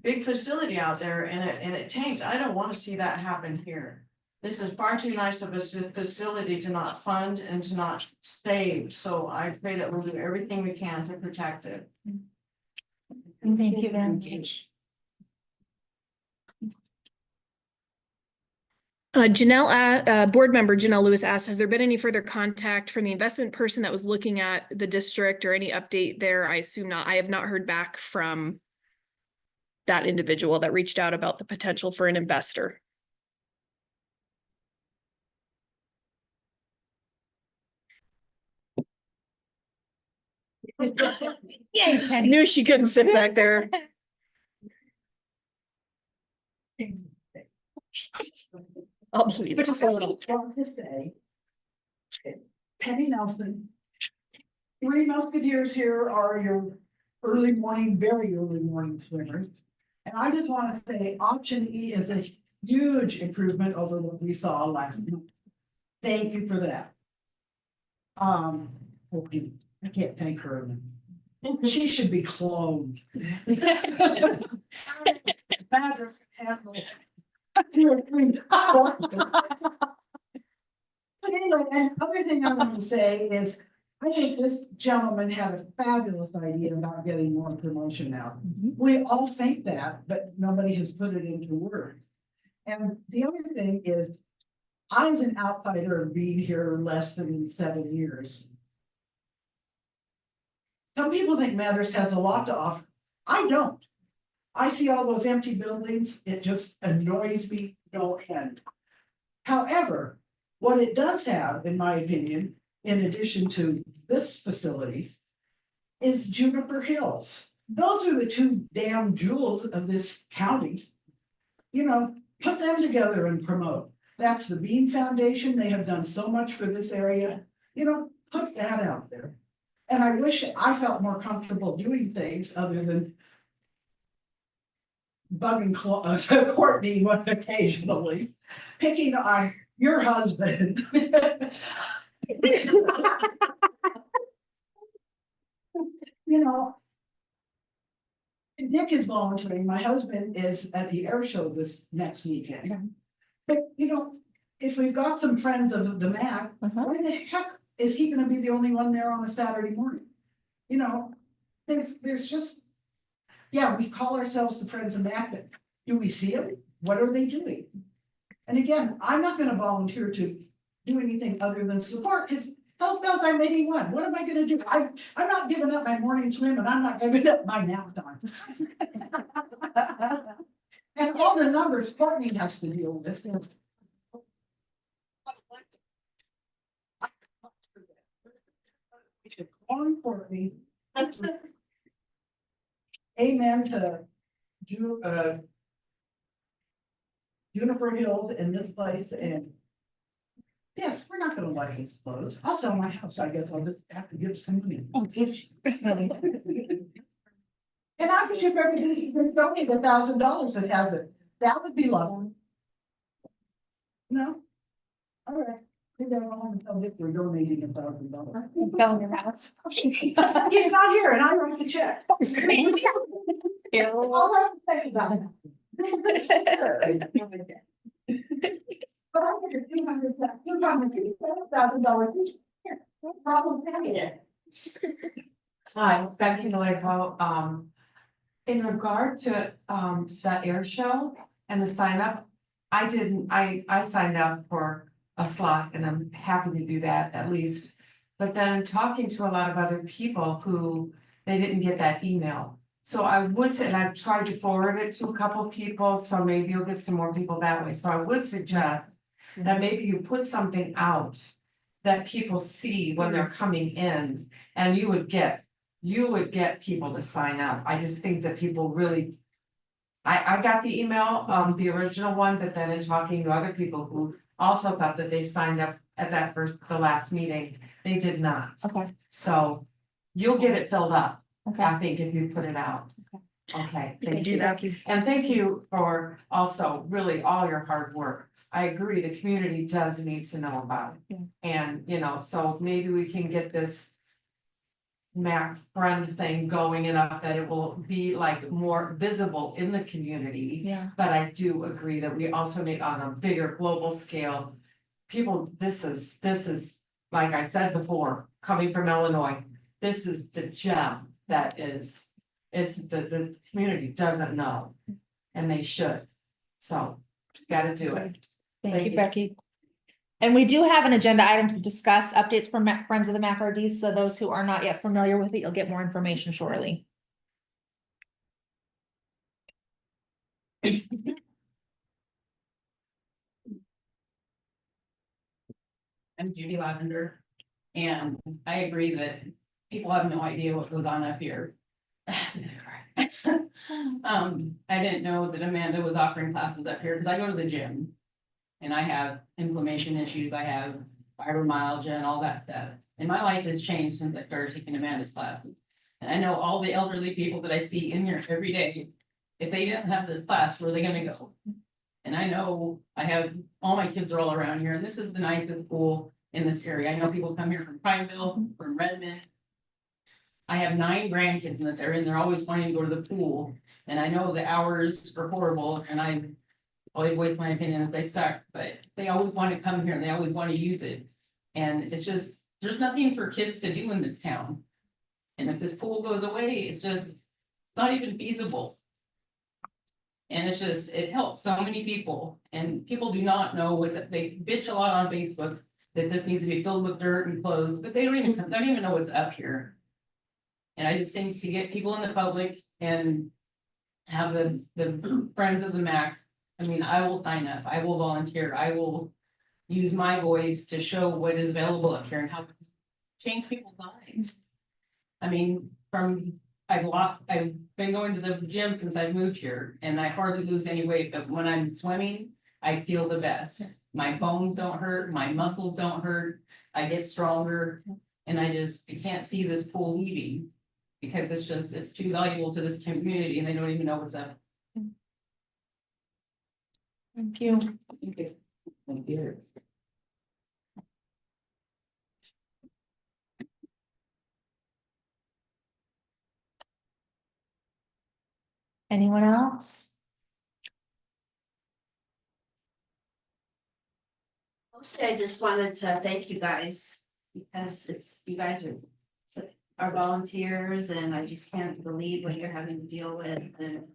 big facility out there and it tanked. I don't want to see that happen here. This is far too nice of a facility to not fund and to not save. So I pray that we'll do everything we can to protect it. Thank you very much. Board member Janelle Lewis asked, has there been any further contact from the investment person that was looking at the district or any update there? I assume not. I have not heard back from that individual that reached out about the potential for an investor. Yay, I Penny. knew she couldn't sit back there. I'll believe it. Just a little want to say. Penny Nelson. 3 Musketeers here are your early morning, very early morning swimmers. And I just want to say option E is a huge improvement over what we saw last month. Thank you for that. Okay, I can't thank her enough. She should be cloned. Better handle. But anyway, and other thing I want to say is, I think this gentleman had a fabulous idea about getting more promotion out. We all think that, but nobody has put it into words. And the other thing is, I was an outsider being here less than 7 years. Some people think Matters has a lot to offer. I don't. I see all those empty buildings, it just annoys me no end. However, what it does have, in my opinion, in addition to this facility, is Juniper Hills. Those are the 2 damn jewels of this county. You know, put them together and promote. That's the Bean Foundation. They have done so much for this area. You know, put that out there. And I wish I felt more comfortable doing things other than bugging Courtney one occasionally, picking on your husband. You know, Nick is volunteering. My husband is at the air show this next weekend. But you know, if we've got some friends of the MAC, why the heck is he gonna be the only one there on a Saturday morning? You know, there's just, yeah, we call ourselves the Friends of MAC, but do we see them? What are they doing? And again, I'm not gonna volunteer to do anything other than support, because hell bells, I'm 81. What am I gonna do? I'm not giving up my morning swim and I'm not giving up my nap time. And all the numbers Courtney has to deal with. We should call on Courtney. Amen to Juniper Hills in this place, and yes, we're not gonna let these close. I'll sell my house. I guess I'll just have to give some money. And I think if everybody just donate $1,000 that has it, that would be lovely. No? All right. Maybe I don't want to tell Dick we're donating $1,000. Fell in your house. He's not here and I write the check. I'll have to think about it. But I think it's $250,000. No problem paying it. Hi, Becky Noiko, in regard to, the air show and the sign up. I signed up for a slot and I'm happy to do that at least. But then I'm talking to a lot of other people who, they didn't get that email. So I would say, and I've tried to forward it to a couple people, so maybe you'll get some more people that way. So I would suggest that maybe you put something out that people see when they're coming in, and you would get people to sign up. I just think that people really. I got the email, the original one, but then in talking to other people who also thought that they signed up at the last meeting, they did not. Okay, So you'll get it filled up, okay. I think, if you put it out. Okay, We can thank do you. that. And thank you for also really all your hard work. I agree, the community does need to know about it. And, so maybe we can get this MACRD thing going enough that it will be like more visible in the community. Yeah. But I do agree that we also need on a bigger global scale. People, this is, like I said before, coming from Illinois, this is the gem that is, it's the community doesn't know. And they should, so gotta do it. Thank you, Becky. And we do have an agenda item to discuss updates from Friends of the MACRD, so those who are not yet familiar with it, you'll get more information shortly. I'm Judy Lavender, and I agree that people have no idea what goes on up here. I didn't know that Amanda was offering classes up here, because I go to the gym. And I have inflammation issues, I have fibromyalgia and all that stuff. And my life has changed since I started taking Amanda's classes. And I know all the elderly people that I see in here every day, if they didn't have this class, where are they gonna go? And I know I have, all my kids are all around here, and this is the nicest pool in this area. I know people come here from Pineville, from Redmond. I have 9 grandkids in this area, and they're always wanting to go to the pool. And I know the hours are horrible, and I always voice my opinion if they suck, but they always want to come here and they always want to use it. And it's just, there's nothing for kids to do in this town. And if this pool goes away, it's not even feasible. And it's just, it helps so many people, and people do not know they bitch a lot on Facebook that this needs to be filled with dirt and clothes, but they don't even know what's up here. And I just think to get people in the public and have the friends of the MAC. I mean, I will sign up, I will volunteer, I will use my voice to show what is available up here and how to change people's lives. I mean, I've been going to the gym since I've moved here, and I hardly lose any weight, but when I'm swimming, I feel the best. My bones don't hurt, my muscles don't hurt, I get stronger, and I can't see this pool leaving. Because it's too valuable to this community, and they don't even know what's up. Thank you. Thank you. Anyone else? Mostly, I just wanted to thank you guys, because you guys are volunteers, and I just can't believe what you're having to deal with, and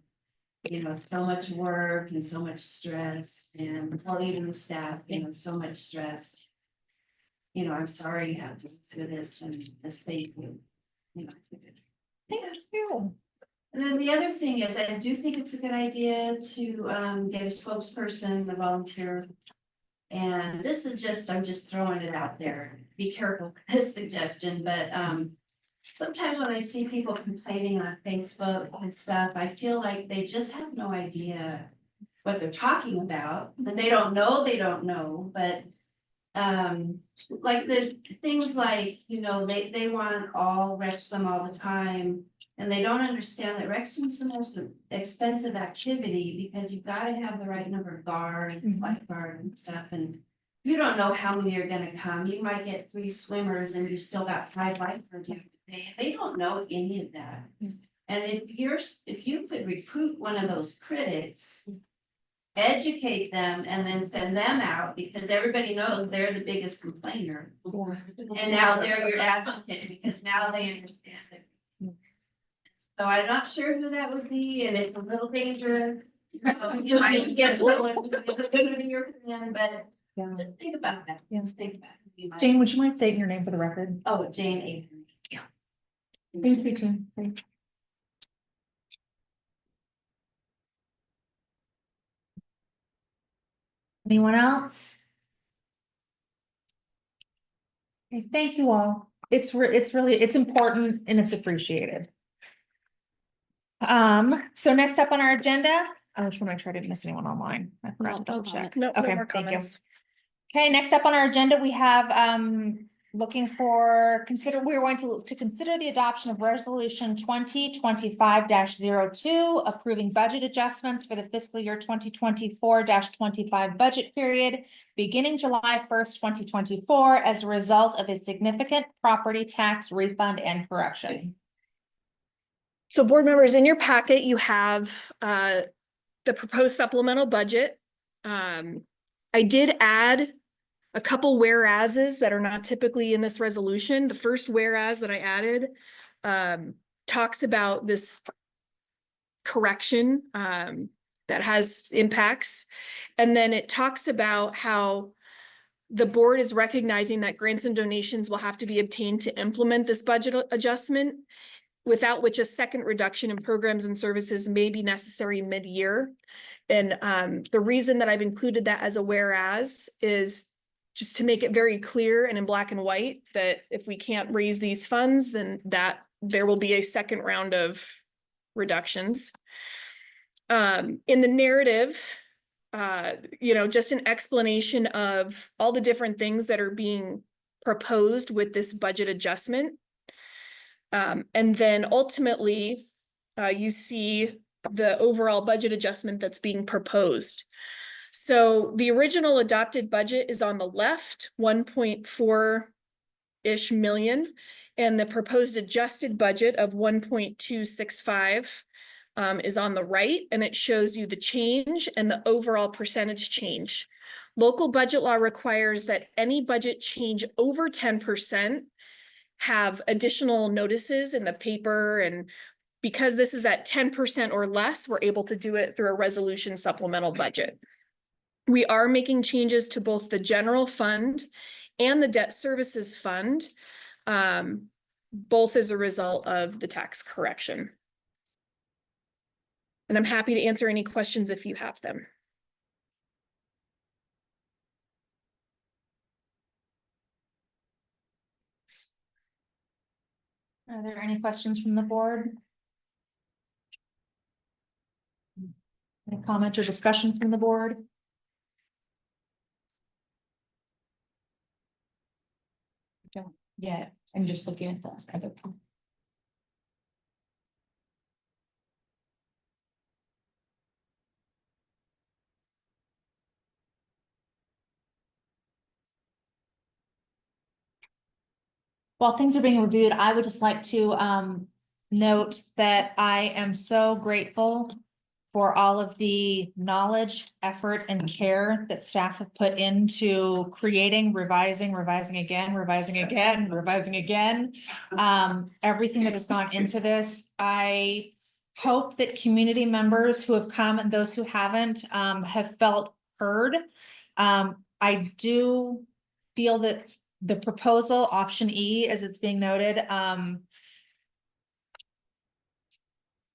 so much work and so much stress, and well, even the staff, so much stress. I'm sorry you have to go through this, and just thank you. Thank you. And then the other thing is, I do think it's a good idea to get a spokesperson, a volunteer. And this is I'm just throwing it out there. Be careful with this suggestion, but sometimes when I see people complaining on Facebook and stuff, I feel like they just have no idea what they're talking about. And they don't know, but like the things like, they want all Rexham all the time. And they don't understand that Rexham is the most expensive activity, because you've got to have the right number of guards, lifeguard and stuff. And you don't know how many are gonna come. You might get 3 swimmers and you've still got 5 lifeguards you have to pay. They don't know any of that. And if you could recruit one of those critics educate them and then send them out, because everybody knows they're the biggest complainer. And now they're your advocate, because now they understand it. So I'm not sure who that would be, and it's a little dangerous. You might get someone who's gonna be your plan, but just think about that. Just think about it. You might- Jane, would you mind stating your name for the record? Oh, Jane Avery. Thank you, Jane. Thank you. Anyone else? Okay, thank you all. It's really, it's important and it's appreciated. So next up on our agenda, I just want to make sure I didn't miss anyone online. I forgot to double check. No, no Okay, more thank you. comments. Okay, next up on our agenda, we have, looking for, we're going to consider the adoption of resolution 2025-02, approving budget adjustments for the fiscal year 2024-25 budget period, beginning July 1st, 2024, as a result of a significant property tax refund and correction. So board members, in your packet, you have the proposed supplemental budget. I did add a couple whereases that are not typically in this resolution. The first whereas that I added talks about this correction that has impacts. And then it talks about how the board is recognizing that grants and donations will have to be obtained to implement this budget adjustment, without which a second reduction in programs and services may be necessary mid-year. And the reason that I've included that as a whereas is just to make it very clear and in black and white that if we can't raise these funds, then that there will be a second round of reductions. In the narrative, just an explanation of all the different things that are being proposed with this budget adjustment. And then ultimately, you see the overall budget adjustment that's being proposed. So the original adopted budget is on the left, 1.4-ish million, and the proposed adjusted budget of 1.265 is on the right, and it shows you the change and the overall percentage change. Local budget law requires that any budget change over 10% have additional notices in the paper, and because this is at 10% or less, we're able to do it through a resolution supplemental budget. We are making changes to both the general fund and the debt services fund, both as a result of the tax correction. And I'm happy to answer any questions if you have them. Are there any questions from the board? Any comments or discussion from the board? Yeah, I'm just looking at the other. While things are being reviewed, I would just like to note that I am so grateful for all of the knowledge, effort, and care that staff have put into creating, revising again, revising again. Everything that has gone into this. I hope that community members who have come and those who haven't have felt heard. I do feel that the proposal, option E, as it's being noted,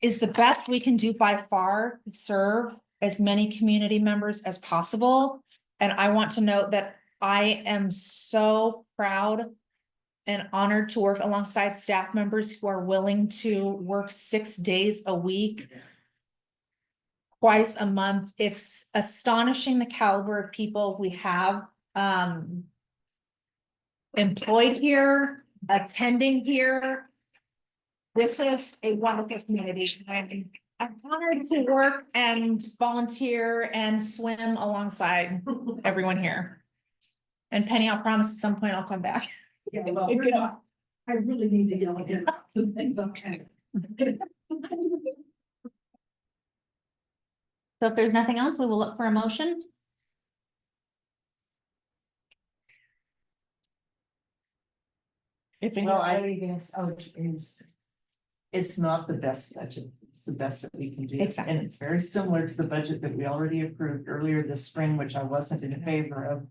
is the best we can do by far to serve as many community members as possible. And I want to note that I am so proud and honored to work alongside staff members who are willing to work 6 days a week, twice a month. It's astonishing the caliber of people we have employed here, attending here. This is a wonderful community. I'm honored to work and volunteer and swim alongside everyone here. And Penny, I'll promise at some point I'll come back. Yeah, well, we're not, I really need to yell again. Some things, okay. So if there's nothing else, we will look for a motion. If Well, I- What are you gonna, oh, geez. It's not the best budget, it's the best that we can do. Exactly. And it's very similar to the budget that we already approved earlier this spring, which I wasn't in favor of.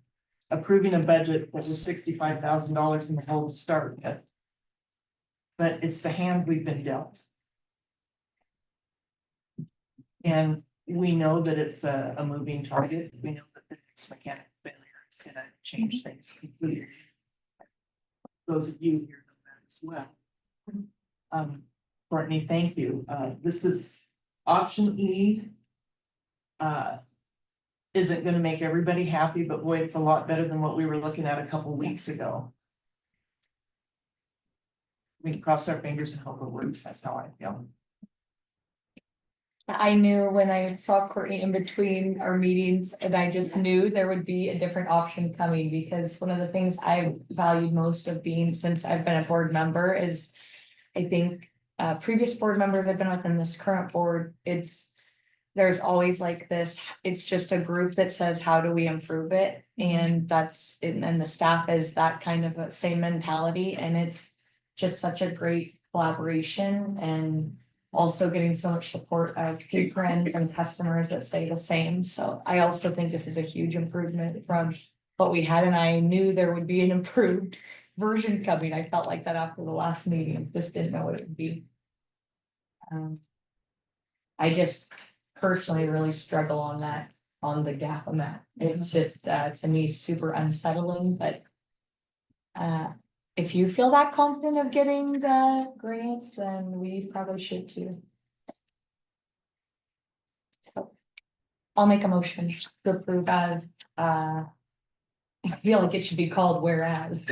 Approving a budget that was $65,000 in the hole to start with. But it's the hand we've been dealt. And we know that it's a moving target, we know that this mechanical failure is gonna change things completely. Those of you here know that as well. Courtney, thank you. This is option E. Isn't gonna make everybody happy, but boy, it's a lot better than what we were looking at a couple weeks ago. We can cross our fingers and hope it works. That's how I feel. I knew when I saw Courtney in between our meetings, and I just knew there would be a different option coming, because one of the things I valued most of being, since I've been a board member, is I think previous board members have been within this current board, there's always like this, it's just a group that says, how do we improve it? And and the staff is that kind of a same mentality, and it's just such a great collaboration, and also getting so much support of patrons and customers that say the same. So I also think this is a huge improvement from what we had, and I knew there would be an improved version coming. I felt like that after the last meeting, just didn't know what it would be. I just personally really struggle on the gap amount. It's just, to me, super unsettling, but if you feel that confident of getting the grants, then we probably should too. So, I'll make a motion to approve as, I feel like it should be called whereas.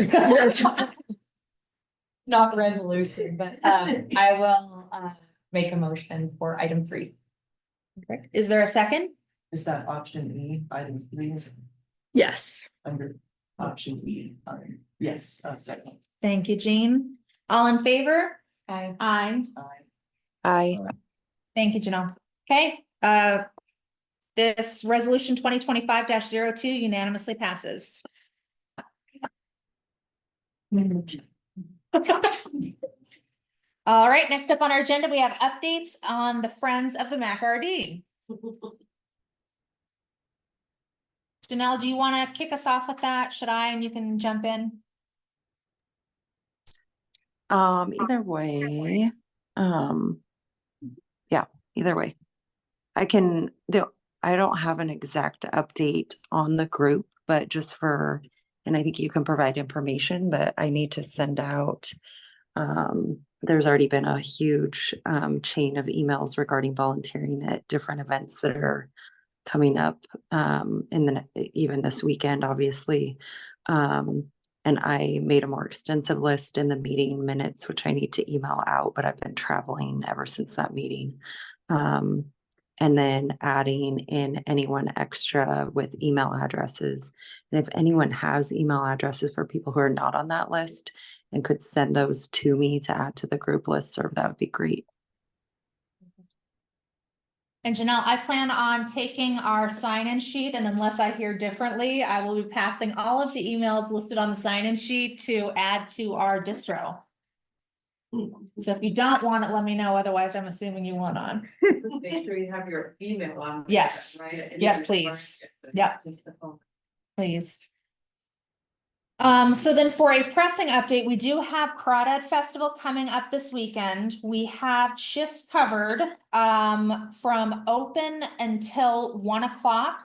Not resolution, but I will make a motion for item 3. Correct. Is there a second? Is that option E, item 3 is Yes. under option E? Yes, second. Thank you, Jean. All in favor? Aye. Aye. Aye. Thank you, Janelle. Okay, this resolution 2025-02 unanimously passes. All right, next up on our agenda, we have updates on the Friends of the MACRD. Janelle, do you want to kick us off with that? Should I, and you can jump in? Either way, yeah, either way. I don't have an exact update on the group, but just and I think you can provide information, but I need to send out, there's already been a huge, chain of emails regarding volunteering at different events that are coming up, even this weekend, obviously. And I made a more extensive list in the meeting minutes, which I need to email out, but I've been traveling ever since that meeting. And then adding in anyone extra with email addresses. And if anyone has email addresses for people who are not on that list and could send those to me to add to the group listserv, that would be great. And Janelle, I plan on taking our sign-in sheet, and unless I hear differently, I will be passing all of the emails listed on the sign-in sheet to add to our distro. So if you don't want it, let me know. Otherwise, I'm assuming you want on. Make sure you have your email on. Yes. Right? Yes, please. Yep. Please. So then for a pressing update, we do have Crawdad Festival coming up this weekend. We have shifts covered, from open until 1 o'clock.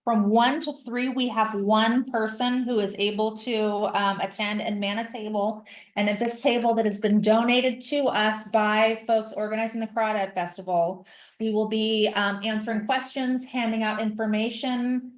From 1 to 3, we have one person who is able to, attend and man a table. And at this table that has been donated to us by folks organizing the Crawdad Festival, we will be, answering questions, handing out information,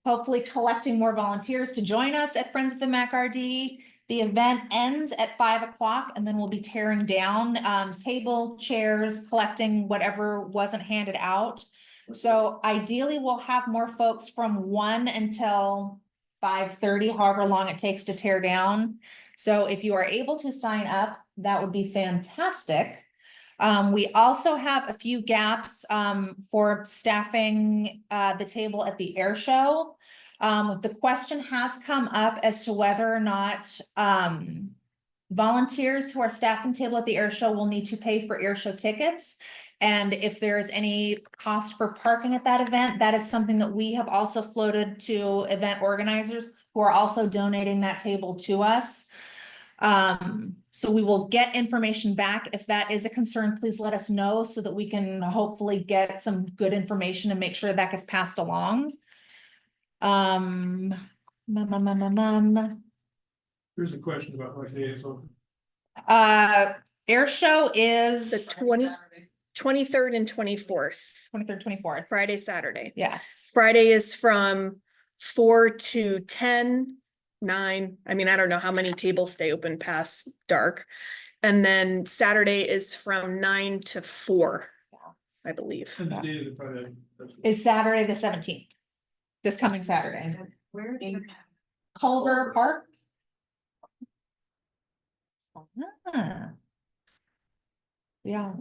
hopefully collecting more volunteers to join us at Friends of the MACRD. The event ends at 5 o'clock, and then we'll be tearing down table, chairs, collecting whatever wasn't handed out. So ideally, we'll have more folks from 1 until 5:30, however long it takes to tear down. So if you are able to sign up, that would be fantastic. We also have a few gaps for staffing the table at the air show. The question has come up as to whether or not volunteers who are staffing table at the air show will need to pay for air show tickets. And if there's any cost for parking at that event, that is something that we have also floated to event organizers who are also donating that table to us. So we will get information back. If that is a concern, please let us know so that we can hopefully get some good information and make sure that gets passed along. Here's a question about what day it's open. Air show is The 23rd and 24th, 23rd, 24th. Friday, Saturday. Yes. Friday is from 4 to 10, 9. I mean, I don't know how many tables stay open past dark. And then Saturday is from 9 to 4, I believe. And the day of the Friday. Is Saturday the 17th. This coming Saturday. Where in Culver Park. Ah. Yeah.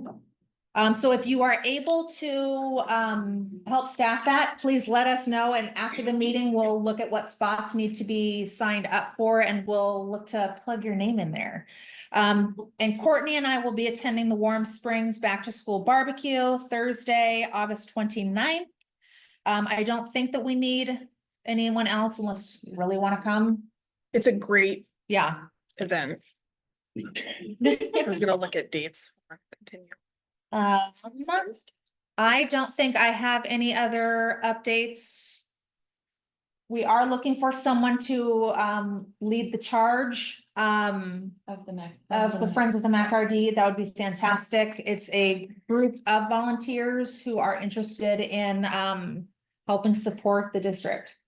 So if you are able to help staff that, please let us know, and after the meeting, we'll look at what spots need to be signed up for, and we'll look to plug your name in there. And Courtney and I will be attending the Warm Springs Back to School Barbecue Thursday, August 29th. I don't think that we need anyone else unless you really want to come. It's a great Yeah. event. I was gonna look at dates. Continue. I don't think I have any other updates. We are looking for someone to lead the charge of the Mac? of the Friends of the MACRD. That would be fantastic. It's a group of volunteers who are interested in helping support the district.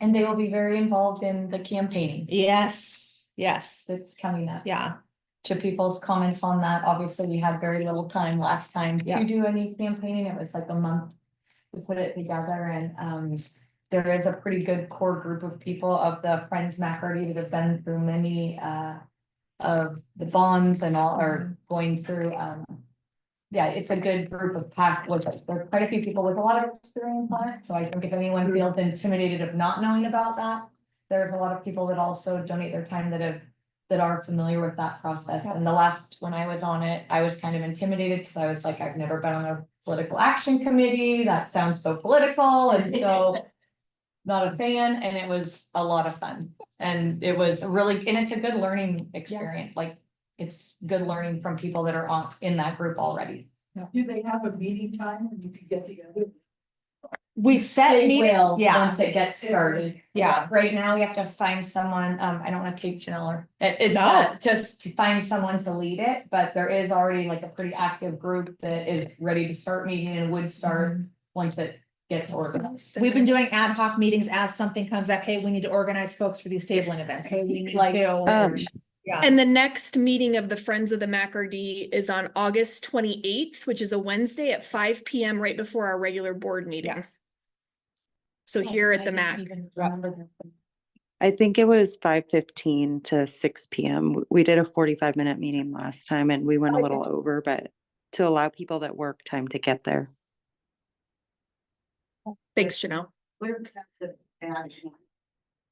And they will be very involved in the campaigning Yes, yes, that's coming up. yeah. To people's comments on that, obviously, we had very little time last time Yeah. to do any campaigning. It was like a month to put it together, and there is a pretty good core group of people of the Friends MACRD that have been through many of the bonds and all are going through. Yeah, it's a good group of pack with there are quite a few people with a lot of experience on it. So I think if anyone feels intimidated of not knowing about that, there's a lot of people that also donate their time that are familiar with that process. And the last, when I was on it, I was kind of intimidated because I was like, I've never been on a political action committee. That sounds so political. And so not a fan, and it was a lot of fun. And it was really, and it's a good learning experience. Like it's good learning from people that are in that group already. Do they have a meeting time when you can get together? We set They meetings, will, yeah, once it gets started. yeah. Right now, we have to find someone, I don't wanna take Janelle or, it's No. not just to find someone to lead it, but there is already like a pretty active group that is ready to start meeting and would start once it gets organized. We've been doing ad hoc meetings as something comes up. Hey, we need to organize folks for these tabling events. Hey, we need Like, to. Yeah. And the next meeting of the Friends of the MACRD is on August 28th, which is a Wednesday at 5 p.m. right before our regular board meeting. So here at the MAC. I think it was 5:15 to 6 p.m. We did a 45-minute meeting last time and we went a little over, but to allow people that work time to get there. Thanks, Janelle.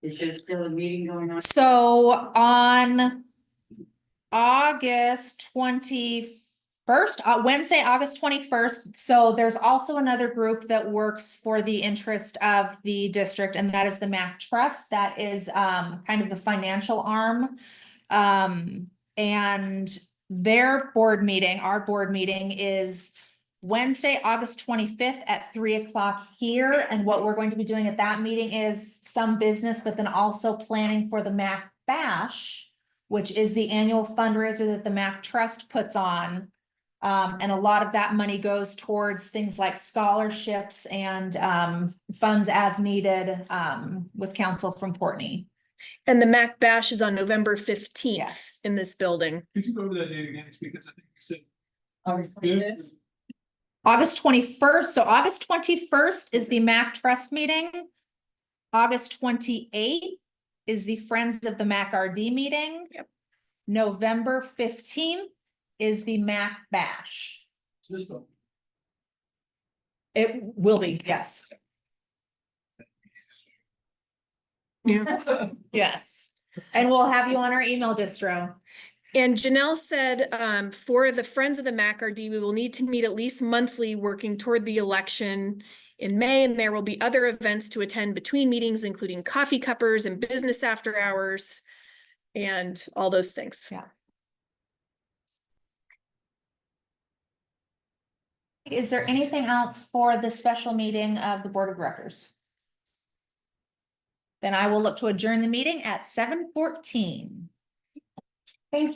Is there still a meeting going on? So on August 21st, Wednesday, August 21st. So there's also another group that works for the interest of the district, and that is the MAC Trust. That is kind of the financial arm. And their board meeting, our board meeting is Wednesday, August 25th at 3 o'clock here. And what we're going to be doing at that meeting is some business, but then also planning for the MAC Bash, which is the annual fundraiser that the MAC Trust puts on. And a lot of that money goes towards things like scholarships and funds as needed with counsel from Courtney. And the MAC Bash is on November 15th Yes. in this building. Could you go over that date again? It's because I think you said. August 21st. So August 21st is the MAC Trust meeting. August 28th is the Friends of the MACRD meeting. Yep. November 15th is the Mac Bash. System. It will be, yes. Yeah. Yes. And we'll have you on our email distro. And Janelle said, for the Friends of the MACRD, we will need to meet at least monthly, working toward the election in May, and there will be other events to attend between meetings, including coffee cuppers and business after hours and all those things. Yeah. Is there anything else for the special meeting of the Board of Directors? Then I will look to adjourn the meeting at 7:14. Thank you.